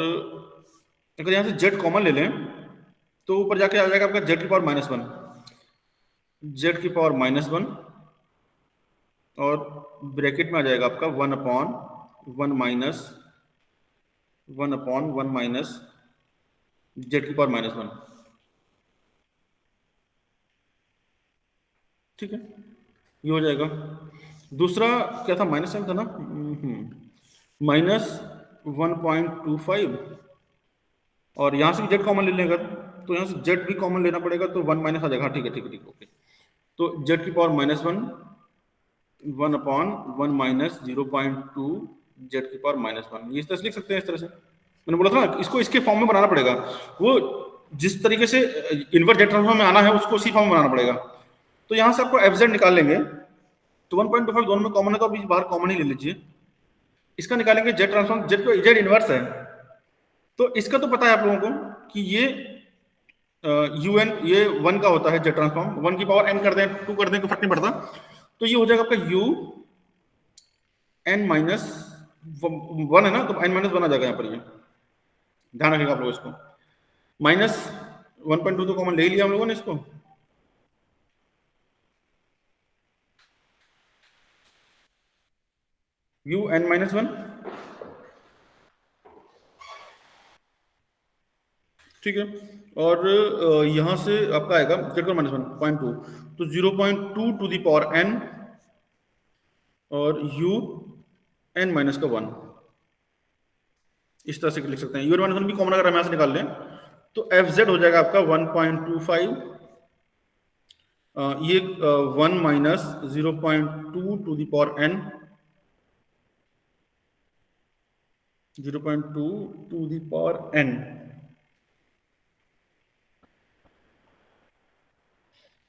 अगर यहाँ से जेड कॉमन ले लें तो ऊपर जाके आ जाएगा आपका जेड की पावर -1, जेड की पावर -1, और ब्रैकेट में आ जाएगा आपका 1/1 माइनस 1/1 माइनस जेड की पावर -1, ठीक है, ये हो जाएगा। दूसरा क्या था, माइनस साइन था ना, -1.25, और यहाँ से जेड कॉमन ले लें अगर, तो यहाँ से जेड भी कॉमन लेना पड़ेगा, तो 1 माइनस आ जाएगा, ठीक है ठीक है ठीक है, ओके। तो जेड की पावर -1 1/1 माइनस 0.2 जेड की पावर -1, ये इस तरह से लिख सकते हैं, इस तरह से मैंने बोला था ना, इसको इसके फॉर्म में बनाना पड़ेगा, वो जिस तरीके से इनवर्स जेड ट्रांसफॉर्म में आना है उसको उसी फॉर्म में बनाना पड़ेगा। तो यहाँ से आपको एफ जेड निकाल लेंगे, तो 1.25 दोनों में कॉमन है, तो अभी बाहर कॉमन ही ले लीजिए, इसका निकालेंगे जेड ट्रांसफॉर्म, जेड को जेड इनवर्स है, तो इसका तो पता है आप लोगों को कि ये un ये 1 का होता है जेड ट्रांसफॉर्म, 1 की पावर n कर दें 2 कर दें तो फर्क नहीं पड़ता, तो ये हो जाएगा आपका u n माइनस 1 है ना, तो n -1 आ जाएगा यहाँ पर, ये ध्यान रखिएगा आप लोग इसको, -1.2 तो कॉमन ले लिया हम लोगों ने इसको, u n -1, ठीक है। और यहां से आपका आएगा जेड का -1.2, तो 0.2 टू दी पावर n, और u n माइनस का 1, इस तरह से लिख सकते हैं। u n -1 भी कॉमन अगर हम यहां से निकाल लें तो एफ जेड हो जाएगा आपका 1.25, ये 1 minus 0.2 to the power n, 0.2 to the power n,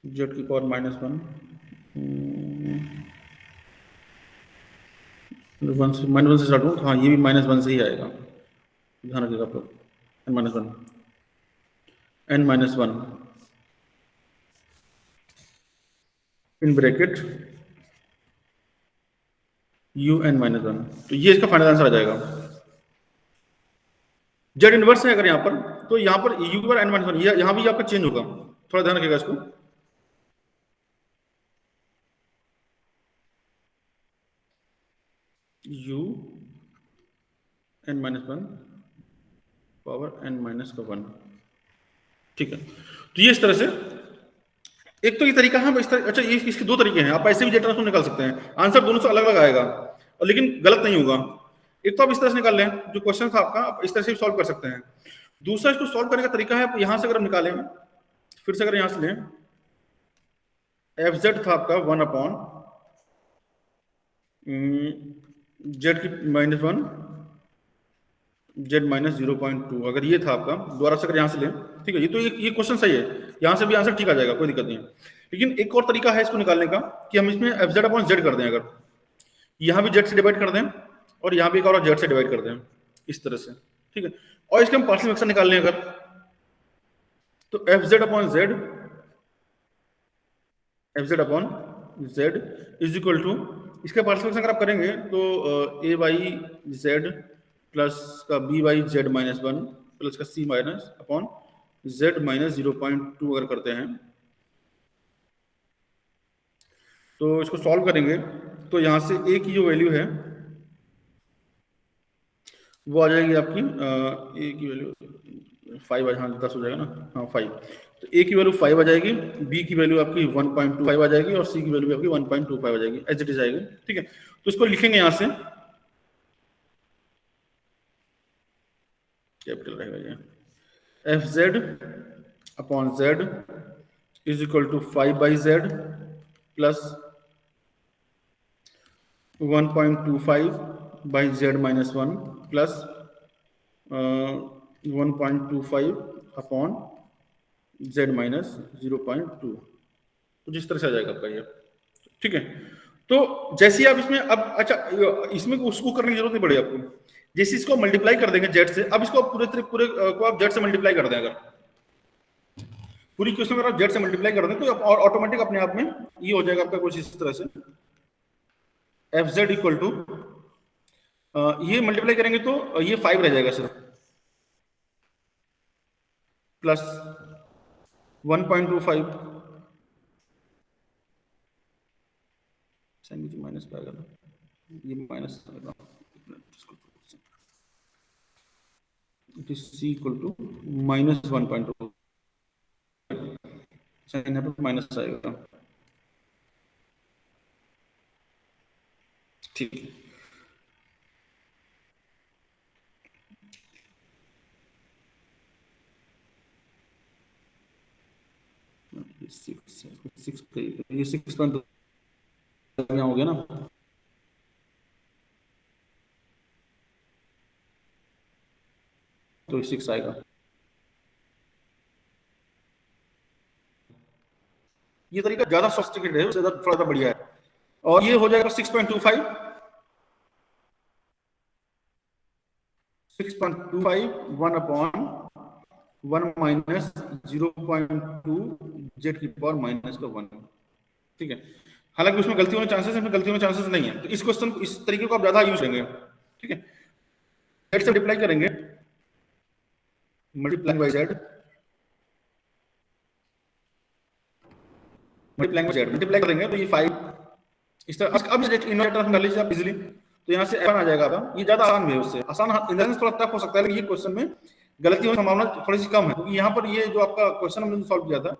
z की पावर -1, 1 से स्टार्ट हूँ, हाँ ये भी -1 से ही आएगा, ध्यान रखिएगा आप लोग, n -1 in bracket u n -1, तो ये इसका फाइनल आंसर आ जाएगा। जेड इनवर्स है अगर यहाँ पर, तो यहाँ पर u की पावर n -1, यहाँ भी आपका चेंज होगा, थोड़ा ध्यान रखिएगा इसको, u n -1 पावर n -1, ठीक है। तो ये इस तरह से, एक तो ये तरीका है, इस तरह, अच्छा ये इसके दो तरीके हैं, आप ऐसे भी जेड ट्रांसफॉर्म निकाल सकते हैं, आंसर दोनों से अलग अलग आएगा, और लेकिन गलत नहीं होगा। एक तो आप इस तरह से निकाल लें, जो क्वेश्चन था आपका, आप इस तरह से भी सॉल्व कर सकते हैं। दूसरा इसको सॉल्व करने का तरीका है, यहां से अगर हम निकालें, फिर से अगर यहां से लें, एफ जेड था आपका 1/z की -1 z माइनस 0.2, अगर ये था आपका, दोबारा से अगर यहाँ से लें, ठीक है, ये तो ये क्वेश्चन सही है, यहाँ से भी आंसर ठीक आ जाएगा, कोई दिक्कत नहीं है। लेकिन एक और तरीका है इसको निकालने का, कि हम इसमें एफ जेड अपॉन जेड कर दें, अगर यहाँ भी जेड से डिवाइड कर दें और यहाँ भी एक और जेड से डिवाइड कर दें, इस तरह से, ठीक है। और इसके हम पार्शियल फ्रैक्शन निकाल लें अगर, तो f z upon z is equal to, इसका पार्शियल फ्रैक्शन अगर आप करेंगे तो a बाई जेड प्लस का b बाई जेड -1 प्लस का c minus upon z minus 0.2 अगर करते हैं तो इसको सॉल्व करेंगे तो यहाँ से ए की जो वैल्यू है वो आ जाएगी आपकी ए की वैल्यू 5, हाँ 10 हो जाएगा ना, हाँ 5। तो ए की वैल्यू 5 आ जाएगी, बी की वैल्यू आपकी 1.25 आ जाएगी और सी की वैल्यू आपकी 1.25 आ जाएगी, एज इट इज आएगी। ठीक है, तो इसको लिखेंगे यहाँ से, कैपिटल रहेगा ये, f z upon z is equal to 5/z plus 1.25/z-1 plus 1.25 upon z-0.2, तो जिस तरह से आ जाएगा आपका ये। ठीक है, तो जैसे ही आप इसमें अब अच्छा इसमें उसको करने की जरूरत नहीं पड़ेगी आपको, जैसे इसको मल्टीप्लाई कर देंगे जेड से, अब इसको पूरे को आप जेड से मल्टीप्लाई कर दें, अगर पूरी क्वेश्चन अगर आप जेड से मल्टीप्लाई कर दें तो और ऑटोमेटिक अपने आप में ये हो जाएगा आपका कुछ इस तरह से, एफ जेड इक्वल टू ये मल्टीप्लाई करेंगे तो ये 5 रह जाएगा सिर्फ, प्लस 1.25 माइनस का आएगा ना, ये माइनस आएगा, it is c equal to minus 1.2, यहाँ पर माइनस आएगा। ठीक है, ये 6.2 हो गया ना, तो 6 आएगा। ये तरीका ज्यादा सोफिस्टिकेटेड है, उससे थोड़ा सा बढ़िया है, और ये हो जाएगा 6.25 1 अपॉन 1 माइनस 0.2 जेड की पावर माइनस का 1। ठीक है, हालांकि उसमें गलती होने चांसेस है, इसमें गलती होने चांसेस नहीं है, तो इस क्वेश्चन इस तरीके को आप ज्यादा यूज करेंगे। ठीक है, जेड से मल्टीप्लाई करेंगे, multiplying by Z, multiplying by Z, multiply करेंगे तो ये 5 इस तरह, अब इन्वर्टर डाल लीजिए आप इजीली, तो यहाँ से F1 आ जाएगा आपका, ये ज्यादा आसान है, उससे आसान इन द सेंस थोड़ा टफ हो सकता है, लेकिन ये क्वेश्चन में गलती होने की संभावना थोड़ी सी कम है, क्योंकि यहाँ पर ये जो आपका क्वेश्चन हमने सॉल्व किया था,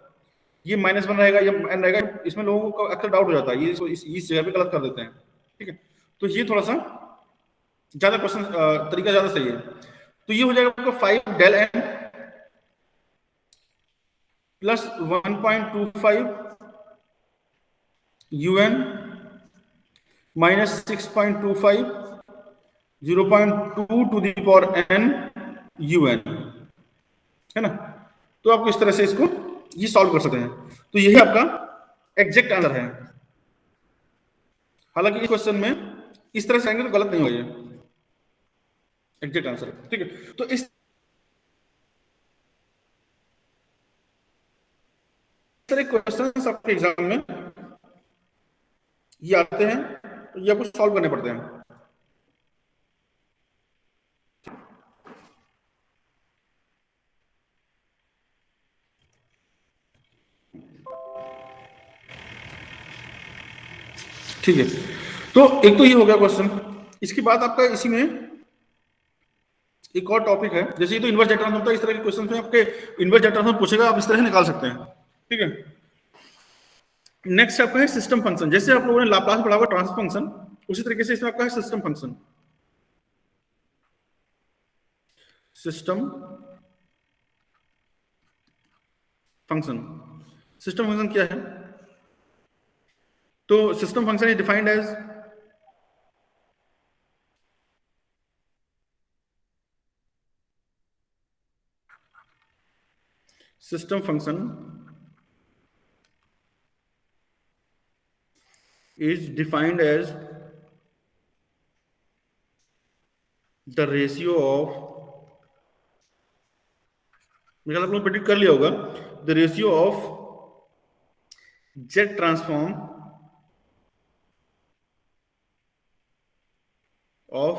ये -1 रहेगा या n रहेगा, इसमें लोगों को अक्सर डाउट हो जाता है, ये इस जगह पे गलत कर देते हैं। ठीक है, तो ये थोड़ा सा ज्यादा क्वेश्चन तरीका ज्यादा सही है। तो ये हो जाएगा आपका 5 del n plus 1.25 un minus 6.25 0.2 to the power n un, है ना। तो आपको इस तरह से इसको ये सॉल्व कर सकते हैं, तो यही आपका एग्जैक्ट आंसर है। हालांकि इस क्वेश्चन में इस तरह से आएंगे तो गलत नहीं होगा, ये एग्जैक्ट आंसर है। ठीक है, तो इस तरह क्वेश्चन आपके एग्जाम में ये आते हैं, तो ये आपको सॉल्व करने पड़ते हैं। ठीक है, तो एक तो ये हो गया क्वेश्चन, इसके बाद आपका इसी में एक और टॉपिक है, जैसे ये तो इनवर्स जेट ट्रांसफॉर्म था, इस तरह के क्वेश्चन में आपके इनवर्स जेट ट्रांसफॉर्म पूछेगा, आप इस तरह से निकाल सकते हैं। ठीक है, नेक्स्ट आपका है सिस्टम फंक्शन, जैसे आप लोगों ने लाप्लास पढ़ा हुआ ट्रांसफर फंक्शन, उसी तरीके से इसमें आपका है system function. System function, system function क्या है? तो system function is defined as system function is defined as the ratio of, मेरा आप लोग प्रेडिक्ट कर लिया होगा, the ratio of jet transform of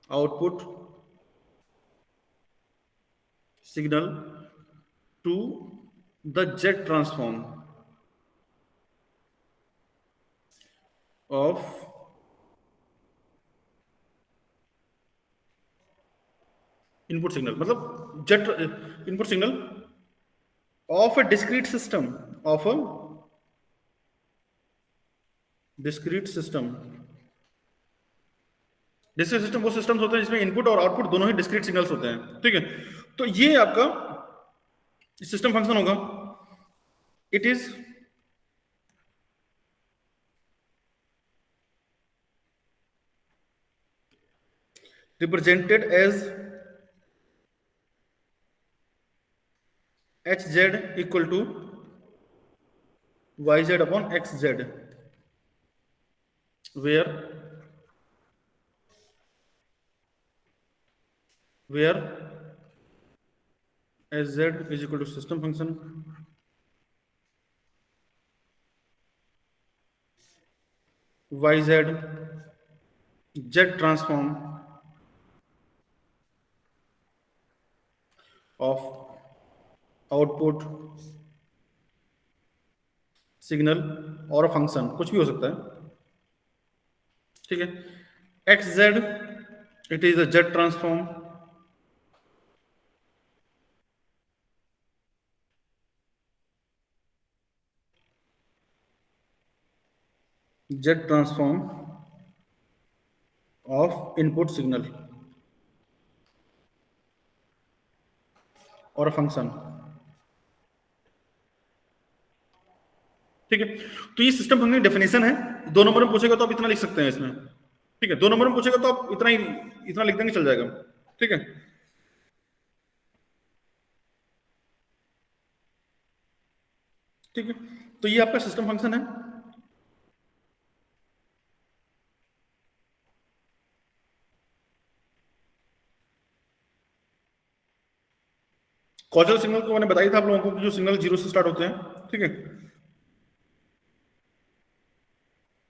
output signal to the Z transform of input signal, मतलब Z input signal of a discrete system, of a discrete system. Discrete system वो सिस्टम्स होते हैं जिसमें इनपुट और आउटपुट दोनों ही डिस्क्रीट सिग्नल्स होते हैं, ठीक है। तो ये आपका सिस्टम फंक्शन होगा। It is represented as h z equal to y z upon x z, where h z is equal to system function y z z transform of output signal और फंक्शन, कुछ भी हो सकता है, ठीक है। X z it is a z transform z transform of input signal और फंक्शन, ठीक है। तो ये सिस्टम फंक्शन की डेफिनेशन है। 2 नंबर में पूछेगा तो आप इतना लिख सकते हैं इसमें, ठीक है। 2 नंबर में पूछेगा तो आप इतना लिख देंगे, चल जाएगा, ठीक है। ठीक है, तो ये आपका सिस्टम फंक्शन है। कॉजल सिग्नल को मैंने बताया था आप लोगों को कि जो सिग्नल 0 से स्टार्ट होते हैं, ठीक है।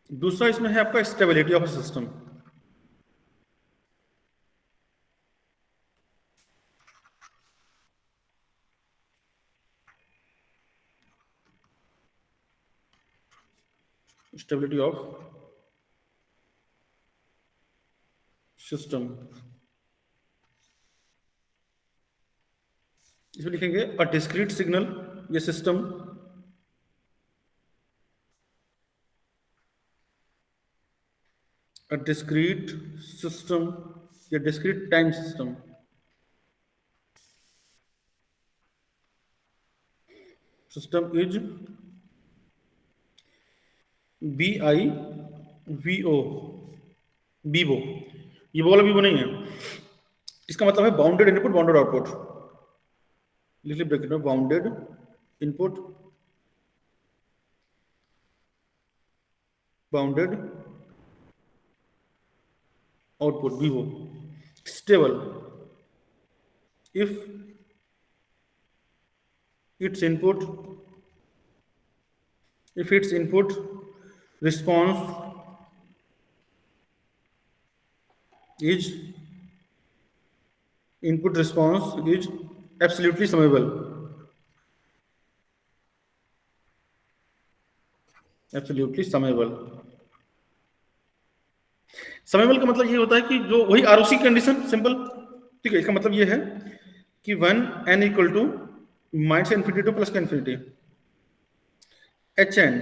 दूसरा इसमें है आपका stability of system. Stability of system, इसमें लिखेंगे अ डिस्क्रीट सिग्नल, ये सिस्टम अ डिस्क्रीट सिस्टम या discrete time system is BIVO, Vivo. ये वाला बीबो नहीं है, इसका मतलब है बाउंडेड इनपुट बाउंडेड आउटपुट। लिख ली ब्रैकेट में bounded input bounded output, Vivo. Stable if its input response is absolutely summable, समेबल का मतलब ये होता है कि जो वही आरओसी कंडीशन, सिंपल, ठीक है। इसका मतलब ये है कि 1 n equal to minus infinity to plus का इन्फिनिटी, HN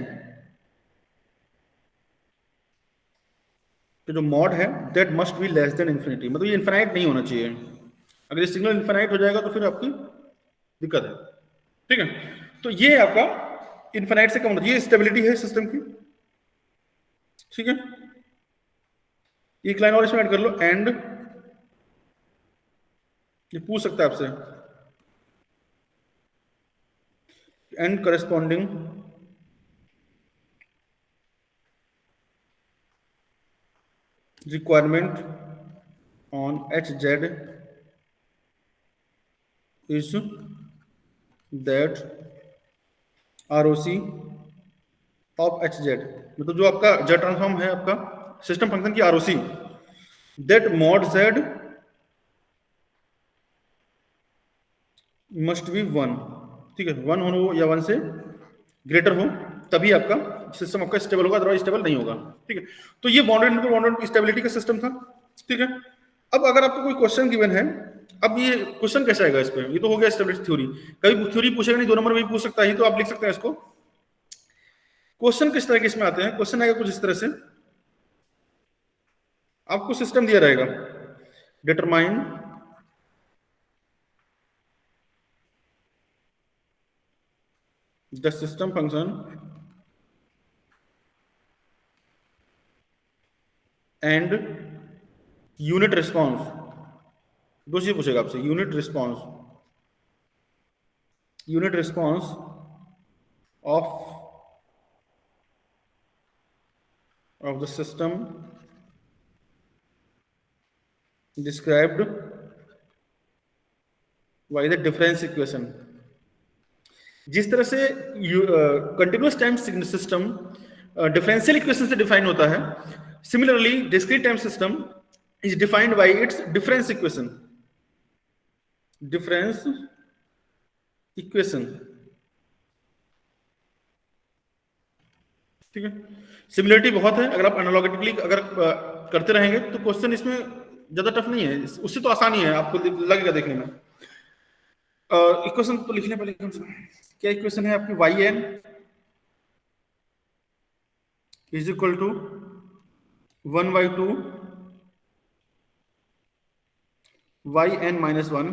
तो जो मॉड है that must be less than infinity, मतलब ये इन्फिनाइट नहीं होना चाहिए। अगर ये सिग्नल इन्फिनाइट हो जाएगा तो फिर आपकी दिक्कत है, ठीक है। तो ये आपका इन्फिनाइट से कम होना चाहिए, ये स्टेबिलिटी है सिस्टम की, ठीक है। एक लाइन और इसमें ऐड कर लो, एंड ये पूछ सकता है आपसे, and corresponding requirement on HZ is that ROC of HZ, मतलब जो आपका Z ट्रांसफॉर्म है आपका सिस्टम फंक्शन की ROC, that mod Z must be 1, ठीक है, 1 हो या 1 से ग्रेटर हो, तभी आपका सिस्टम आपका स्टेबल होगा, अदरवाइज स्टेबल नहीं होगा, ठीक है। तो ये बाउंडेड स्टेबिलिटी का सिस्टम था, ठीक है। अब अगर आपको कोई क्वेश्चन गिवन है, अब ये क्वेश्चन कैसे आएगा इस पे, ये तो हो गया स्टेबिलिटी थ्योरी, कभी थ्योरी पूछेगा नहीं, 2 नंबर में भी पूछ सकता है, तो आप लिख सकते हैं इसको। क्वेश्चन किस तरह के इसमें आते हैं, क्वेश्चन आएगा कुछ इस तरह से, आपको सिस्टम दिया रहेगा, determine the system function and unit response, दो चीज पूछेगा आपसे, unit response of the system described by the difference equation। जिस तरह से continuous time system differential equation से डिफाइन होता है, similarly discrete time system is defined by it's difference equation, ठीक है। सिमिलरिटी बहुत है, अगर आप एनालॉगिकली अगर करते रहेंगे तो क्वेश्चन इसमें ज्यादा टफ नहीं है, उससे तो आसानी है, आपको लगेगा देखने में। इक्वेशन तो लिखने पहले क्या इक्वेशन है आपकी, y n is equal to 1/2 y n minus 1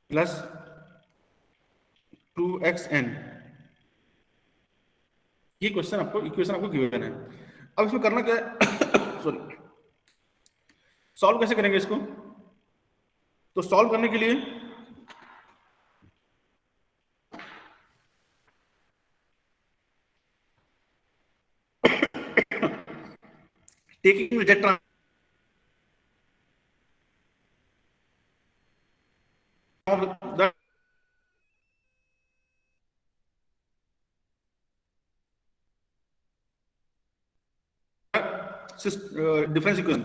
plus 2xn। ये इक्वेशन आपको गिवन है। अब इसमें करना क्या है सॉरी, सॉल्व कैसे करेंगे इसको, तो सॉल्व करने के लिए taking z difference equation,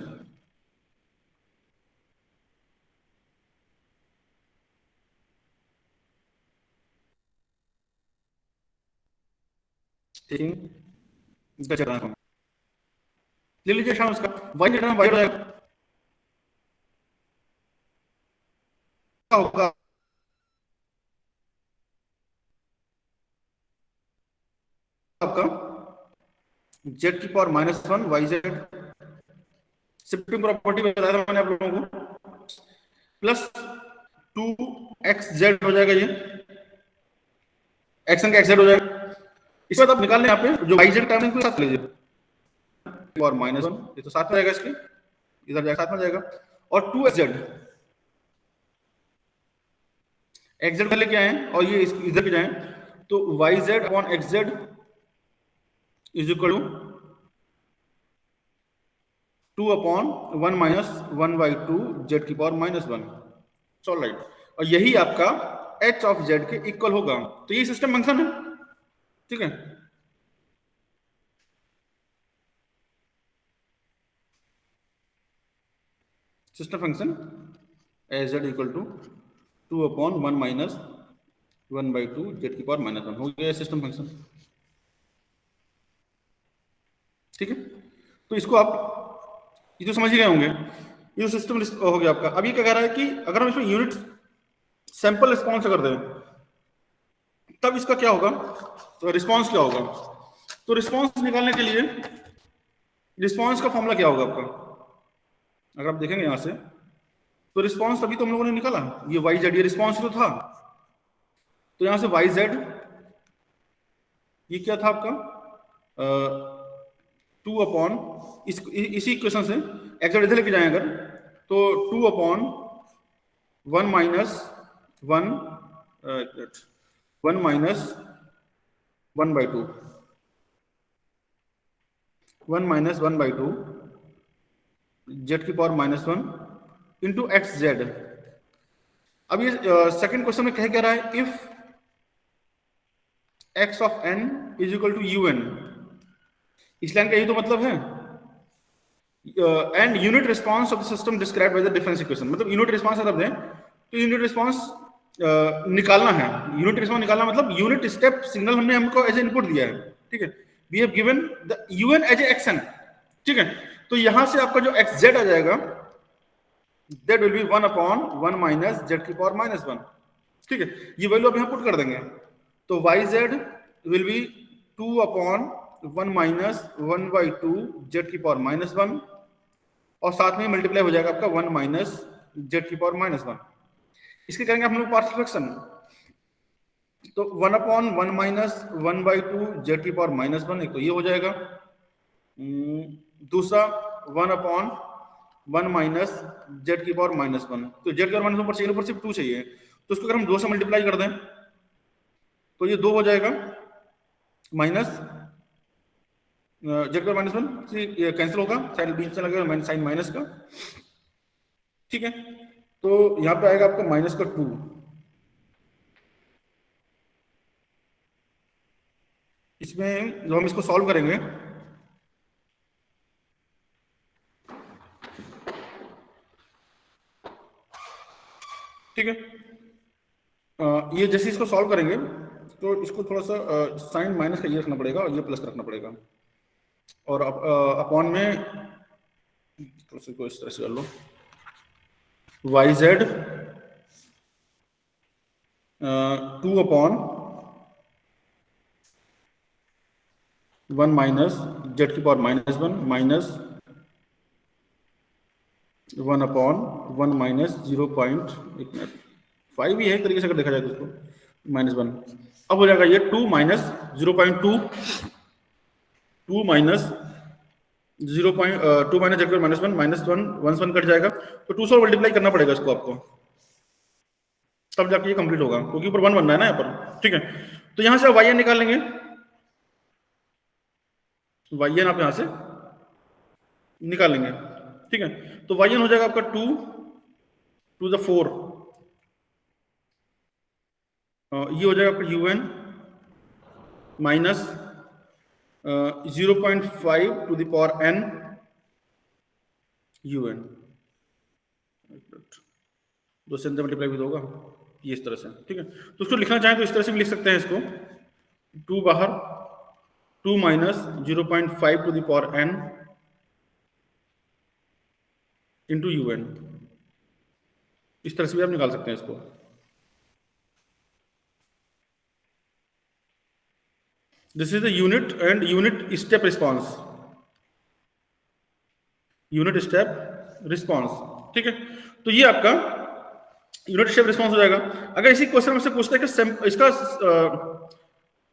taking the transform, ले लीजिए शाम उसका y का टर्म y हो जाएगा, क्या होगा आपका z की पावर -1 yz, शिफ्टिंग प्रॉपर्टी बताया था मैंने आप लोगों को, प्लस 2xz हो जाएगा, ये xn का xz हो जाएगा। इसके बाद आप निकालने यहाँ पे जो yz टर्म है इनको साथ लीजिए, और -1 ये तो साथ में जाएगा, इसके इधर जाएगा, साथ में जाएगा, और 2xz xz पहले क्या है और ये इधर भी जाए, तो yz upon xz is equal to 2 upon 1 minus 1/2 z की पावर -1, सॉल्व राइट, और यही आपका h ऑफ z के इक्वल होगा। तो ये सिस्टम फंक्शन है, ठीक है। System function as z equal to 2 upon 1 minus 1/2 z की पावर -1 हो गया सिस्टम फंक्शन, ठीक है। तो इसको आप ये तो समझ ही गए होंगे, ये तो सिस्टम हो गया आपका। अब ये क्या कह रहा है कि अगर हम इसमें यूनिट सैंपल रिस्पॉन्स कर दें तब इसका क्या होगा, तो रिस्पॉन्स क्या होगा, तो रिस्पॉन्स निकालने के लिए रिस्पॉन्स का फॉर्मूला क्या होगा आपका, अगर आप देखेंगे यहां से, तो रिस्पॉन्स तभी तो हम लोगों ने निकाला, ये वाई जेड, ये रिस्पॉन्स तो था, तो यहां से वाई जेड ये क्या था आपका 2 अपॉन इसी इक्वेशन से एक्स इधर लेके जाए अगर, तो 2 अपॉन 1 माइनस 1 1/2 1 माइनस 1/2 जेड की पावर -1 इंटू एक्स जेड। अब ये सेकंड क्वेश्चन में कह रहा है if x of n is equal to un, इस लाइन का यही तो मतलब है, and unit response of the system described by the difference equation, मतलब यूनिट रिस्पांस अगर दें तो यूनिट रिस्पॉन्स निकालना है। यूनिट रिस्पॉन्स निकालना मतलब यूनिट स्टेप सिग्नल हमने हमको एज इनपुट दिया है, ठीक है, we have given the u n as x n, ठीक है। तो यहां से आपका जो एक्स जेड आ जाएगा that will B 1 upon 1 minus Z की पावर -1, ठीक है। ये वैल्यू आप यहां पुट कर देंगे तो y z will be 2 upon 1 minus 1/2 z की पावर -1 और साथ में मल्टीप्लाई हो जाएगा आपका 1 माइनस जेड की पावर -1। इसके करेंगे हम लोग पार्शियल फ्रैक्शन, तो 1 अपॉन 1 माइनस 1/2 जेड की पावर -1, एक तो ये हो जाएगा। दूसरा 1 अपॉन 1 माइनस जेड की पावर -1, तो जेड की पावर -1 पर चाहिए, ऊपर सिर्फ 2 चाहिए, तो उसको अगर हम 2 से मल्टीप्लाई कर दें तो ये 2 हो जाएगा माइनस जेड की पावर -1 ये कैंसिल होगा, साइन बीच में लगेगा साइन माइनस का, ठीक है। तो यहां पे आएगा आपका माइनस का 2, इसमें जो हम इसको सॉल्व करेंगे ठीक है, ये जैसे इसको सॉल्व करेंगे तो इसको थोड़ा सा साइन माइनस का ये रखना पड़ेगा और ये प्लस का रखना पड़ेगा, और अपॉन में थोड़ा सा को इस तरह से कर लो, Y Z 2 upon 1 minus Z की पावर -1 माइनस 1 अपॉन 1 माइनस 0.5 ही है तरीके से अगर देखा जाए तो उसको -1, अब हो जाएगा ये 2 माइनस 0.2 2 माइनस 0.2 माइनस जेड की पावर -1 -1 कट जाएगा, तो 2 से मल्टीप्लाई करना पड़ेगा इसको आपको, तब जाके ये कंप्लीट होगा, क्योंकि ऊपर 1 बनना है ना यहाँ पर, ठीक है। तो यहां से आप वाई एन निकाल लेंगे, वाई एन आप यहां से निकाल लेंगे, ठीक है। तो वाई एन हो जाएगा आपका 2 to the 4, ये हो जाएगा आपका u n minus 0.5 to the power n u n, 2 से मल्टीप्लाई भी होगा ये इस तरह से, ठीक है। तो उसको लिखना चाहें तो इस तरह से भी लिख सकते हैं इसको, 2 बाहर 2 minus 0.5 to the power n into u n, इस तरह से भी आप निकाल सकते हैं इसको। This is the unit and unit step response, unit step response, ठीक है। तो ये आपका यूनिट स्टेप रिस्पॉन्स हो जाएगा। अगर इसी क्वेश्चन में से पूछता है कि इसका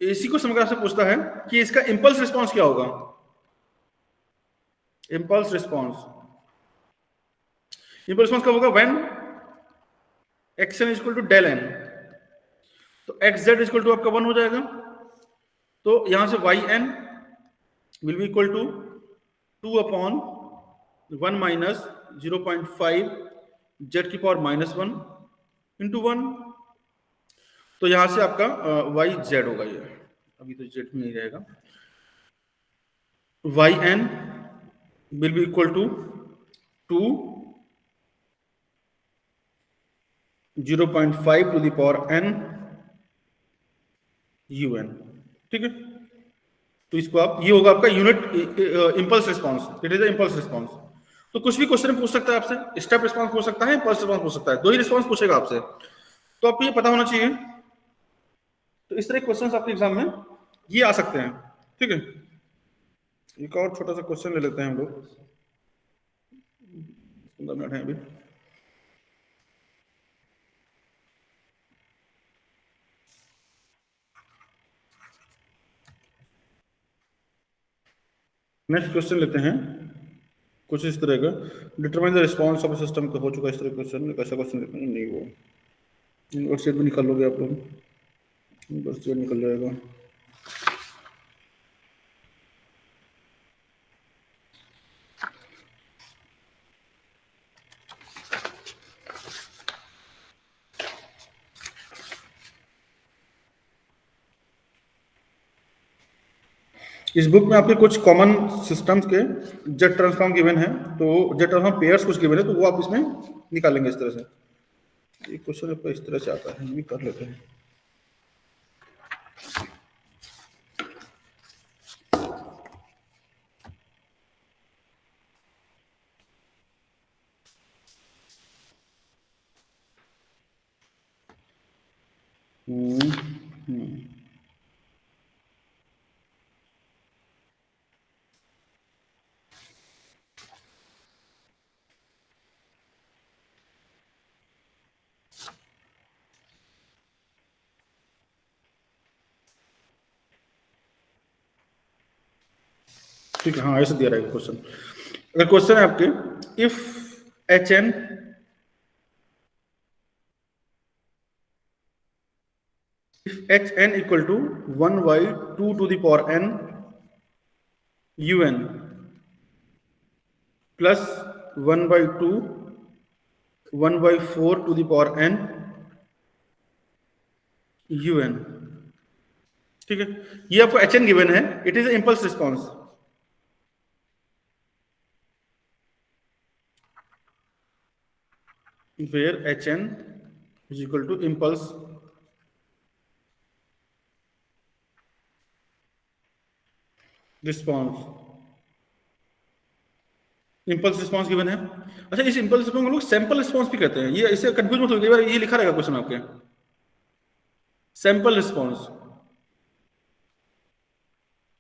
इसी क्वेश्चन में आपसे पूछता है कि इसका इंपल्स रिस्पॉन्स क्या होगा, इंपल्स रिस्पॉन्स, इंपल्स रिस्पॉन्स कब होगा, when x n equal to del n, तो एक्स जेड इक्वल टू आपका 1 हो जाएगा, तो यहां से y n will be equal to 2 upon 1 minus 0.5 Z की पावर -1 इंटू 1, तो यहां से आपका वाई जेड होगा, ये अभी तो जेड में नहीं रहेगा, y n will be equal to 2 0.5 to the power n u n, ठीक है। तो इसको आप, ये होगा आपका unit impulse response, it is impulse response. तो कुछ भी क्वेश्चन पूछ सकता है आपसे, स्टेप रिस्पॉन्स पूछ सकता है, इंपल्स रिस्पॉन्स पूछ सकता है, 2 ही रिस्पॉन्स पूछेगा आपसे, तो आपको ये पता होना चाहिए। तो इस तरह के क्वेश्चंस आपके एग्जाम में ये आ सकते हैं, ठीक है। एक और छोटा सा क्वेश्चन ले लेते हैं हम लोग, 15 मिनट है अभी। नेक्स्ट क्वेश्चन लेते हैं कुछ इस तरह का, determine the response of system, तो हो चुका इस तरह क्वेश्चन, कैसा क्वेश्चन लेते हैं, नहीं वो यूनिवर्सिटी भी निकाल लोगे आप लोग, यूनिवर्सिटी निकल जाएगा। इस बुक में आपके कुछ कॉमन सिस्टम्स के जेट ट्रांसफॉर्म गिवन है, तो जेट ट्रांसफॉर्म पेयर्स कुछ गिवन है, तो वो आप इसमें निकालेंगे इस तरह से। ये क्वेश्चन आपका इस तरह से आता है, ये कर लेते हैं। ठीक है, हाँ ऐसे दिया रहेगा क्वेश्चन। अगर क्वेश्चन है आपके if HN equal to 1 by 2 to the power n un plus 1 by 2 1 by 4 to the power n un, ठीक है। ये आपको HN गिवन है, it is impulse response. where HN is equal to impulse response. Impulse response given है। अच्छा, इस इंपल्स रिस्पॉन्स को लोग सैंपल रिस्पॉन्स भी कहते हैं, ये इसे कंफ्यूज मत हो, कई बार ये लिखा रहेगा क्वेश्चन आपके सैंपल रिस्पॉन्स,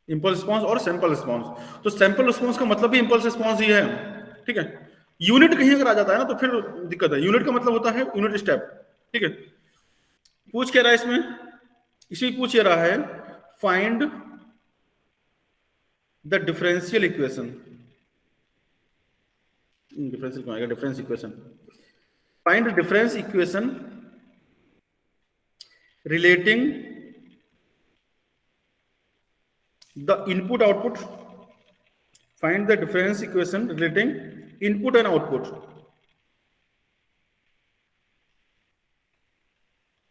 इंपल्स रिस्पॉन्स और सैंपल रिस्पॉन्स। तो सैंपल रिस्पॉन्स का मतलब भी इंपल्स रिस्पॉन्स ही है, ठीक है। यूनिट कहीं अगर आ जाता है ना तो फिर दिक्कत है। यूनिट का मतलब होता है यूनिट स्टेप, ठीक है। पूछ क्या रहा है इसमें, इसमें पूछ ये रहा है find the differential equation, differential क्यों आएगा, difference equation, find the difference equation relating the input output, find the difference equation relating input and output,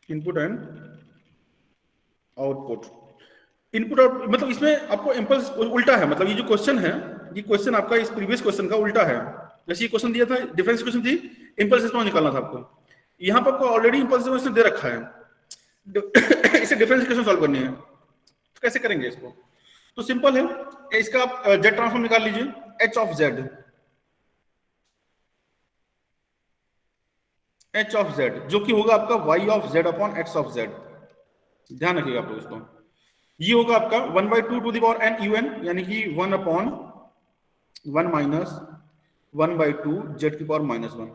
input and output, input output मतलब इसमें आपको इंपल्स उल्टा है, मतलब ये जो क्वेश्चन है, ये क्वेश्चन आपका इस प्रीवियस क्वेश्चन का उल्टा है। जैसे ये क्वेश्चन दिया था, डिफरेंस इक्वेशन थी, इंपल्स रिस्पॉन्स निकालना था आपको, यहां पर आपको ऑलरेडी इंपल्स रिस्पॉन्स दे रखा है, इसे डिफरेंस इक्वेशन सॉल्व करनी है, तो कैसे करेंगे इसको? तो सिंपल है, इसका आप जेड ट्रांसफॉर्म निकाल लीजिए, एच ऑफ जेड जो कि होगा आपका y of z upon x of z, ध्यान रखिएगा आप लोग इसको। ये होगा आपका 1/2 to the power n un, यानी कि 1/1 माइनस 1/2 जेड की पावर -1,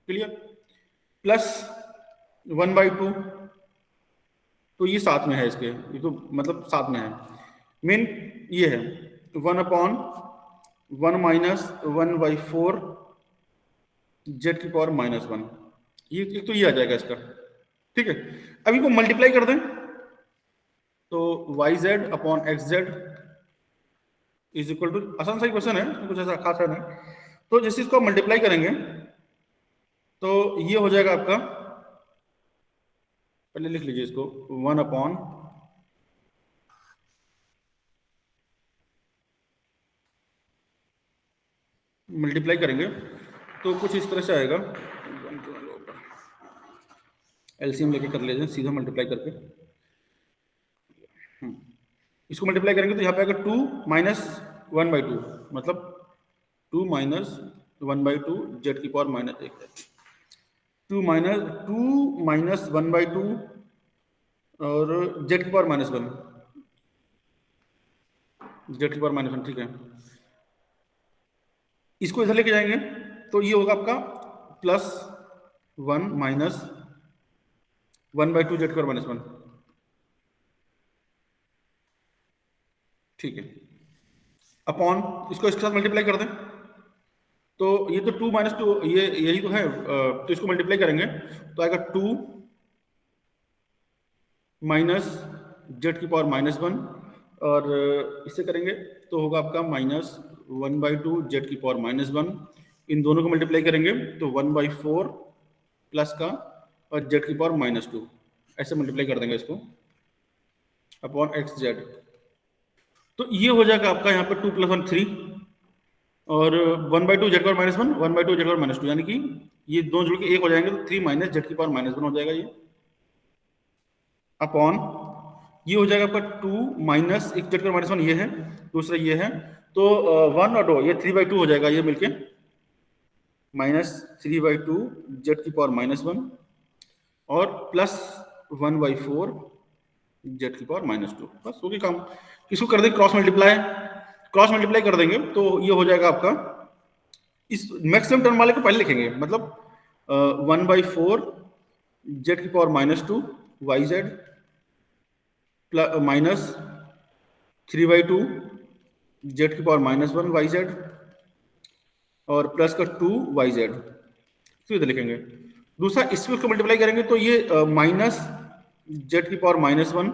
क्लियर, प्लस 1/2, तो ये साथ में है इसके, ये तो मतलब साथ में है, मेन ये है 1/1 माइनस 1/4 जेड की पावर -1, ये तो ये आ जाएगा इसका, ठीक है। अभी को मल्टीप्लाई कर दें तो y z upon x z is equal to, आसान सा क्वेश्चन है, कुछ ऐसा खास है नहीं। तो जैसे इसको मल्टीप्लाई करेंगे तो ये हो जाएगा आपका, पहले लिख लीजिए इसको, 1/, मल्टीप्लाई करेंगे तो कुछ इस तरह से आएगा, एलसीएम लेके कर लीजिए सीधा मल्टीप्लाई करके, इसको मल्टीप्लाई करेंगे तो यहाँ पे आएगा 2 माइनस 1/2, मतलब 2 माइनस 1/2 जेड की पावर -1, 2 माइनस 1/2 और जेड की पावर -1, जेड की पावर -1, ठीक है। इसको इधर लेके जाएंगे तो ये होगा आपका +1 माइनस 1/2 जेड की पावर -1, ठीक है, अपॉन इसको इसके साथ मल्टीप्लाई कर दें तो ये तो 2 माइनस 2, ये यही तो है, तो इसको मल्टीप्लाई करेंगे तो आएगा 2 माइनस जेड की पावर -1, और इससे करेंगे तो होगा आपका -1/2 जेड की पावर -1, इन दोनों को मल्टीप्लाई करेंगे तो 1/4 प्लस का और जेड की पावर -2, ऐसे मल्टीप्लाई कर देंगे इसको अपॉन एक्स जेड, तो ये हो जाएगा आपका यहाँ पर 2 + 1 3, और 1/2 जेड की पावर -1 1/2 जेड की पावर -2, यानी कि ये दोनों जुड़ के एक हो जाएंगे तो 3 माइनस जेड की पावर -1 हो जाएगा ये, अपॉन ये हो जाएगा आपका 2 माइनस एक जेड की पावर -1 ये है, दूसरा ये है, तो 1 और 2 ये 3/2 हो जाएगा ये मिलके, -3/2 जेड की पावर -1 और प्लस 1/4 जेड की पावर -2, बस हो गया काम। इसको कर देंगे क्रॉस मल्टीप्लाई कर देंगे तो ये हो जाएगा आपका, इस मैक्सिमम टर्म वाले को पहले लिखेंगे, मतलब 1/4 जेड की power -2 y z minus 3/2 z की पावर -1 वाई जेड और प्लस का 2 वाई जेड, तो इधर लिखेंगे। दूसरा इसमें उसको मल्टीप्लाई करेंगे तो ये माइनस जेड की पावर -1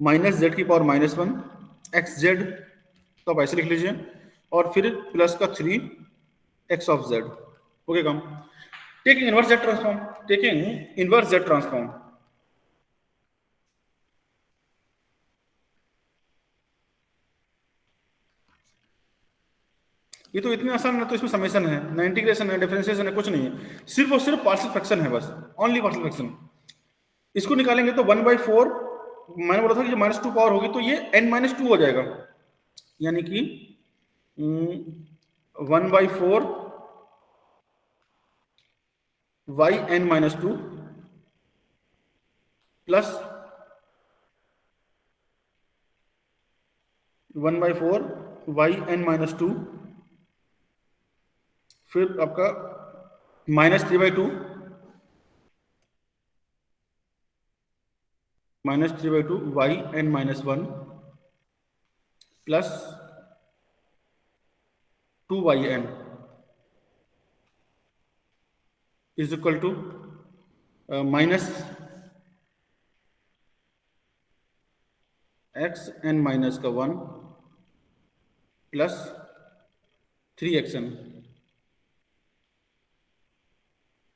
माइनस जेड की पावर -1 एक्स जेड, तो आप ऐसे लिख लीजिए, और फिर प्लस का 3 एक्स ऑफ जेड, हो गया काम। Taking inverse Z transform, taking inverse Z transform, ये तो इतनी आसान है, तो इसमें समेशन है ना, इंटीग्रेशन है, डिफरेंशिएशन है, कुछ नहीं है, सिर्फ और सिर्फ पार्शियल फ्रैक्शन है बस, ओनली पार्शियल फ्रैक्शन। इसको निकालेंगे तो 1/4, मैंने बोला था कि जब -2 पावर होगी तो ये n-2 हो जाएगा, यानी कि 1/4 Y n-2 plus 1/4 Y n-2, फिर आपका -3/2 y n-1 plus 2 y n is equal to minus x n-1 plus 3xn,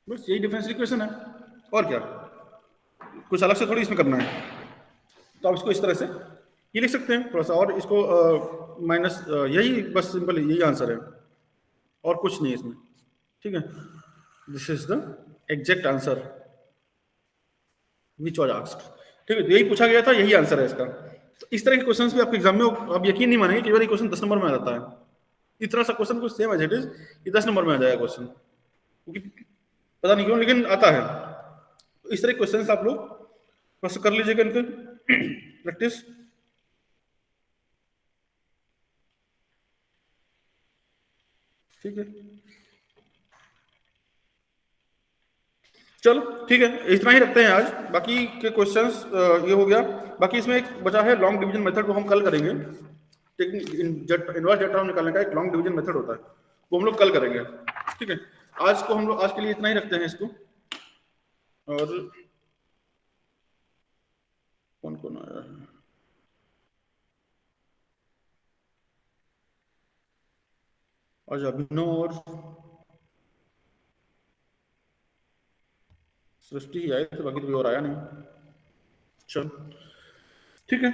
बस यही डिफरेंशियल इक्वेशन है, और क्या, कुछ अलग से थोड़ी इसमें करना है। तो आप इसको इस तरह से ये लिख सकते हैं, थोड़ा सा और इसको माइनस, यही बस सिंपल यही आंसर है, और कुछ नहीं है इसमें, ठीक है। This is the exact answer which was asked, ठीक है, तो यही पूछा गया था, यही आंसर है इसका। तो इस तरह के क्वेश्चंस भी आपके एग्जाम में, आप यकीन नहीं मानेंगे, कई बार ये क्वेश्चन 10 नंबर में आ जाता है, इतना सा क्वेश्चन कुछ सेम एज इट इज, ये 10 नंबर में आ जाएगा क्वेश्चन, क्योंकि पता नहीं क्यों लेकिन आता है। तो इस तरह के क्वेश्चंस आप लोग बस कर लीजिएगा इनके प्रैक्टिस। ठीक है, चलो ठीक है, इतना ही रखते हैं आज, बाकी के क्वेश्चंस ये हो गया, बाकी इसमें एक बचा है लॉन्ग डिवीजन मेथड, को हम कल करेंगे, लेकिन इनवर्स जेड ट्रांसफॉर्म निकालने का एक लॉन्ग डिवीजन मेथड होता है, वो हम लोग कल करेंगे, ठीक है। आज को हम लोग आज के लिए इतना ही रखते हैं इसको, और कौन कौन आया है, आज अभिनव और सृष्टि ही आए थे, बाकी तो कोई और आया नहीं, चलो ठीक है।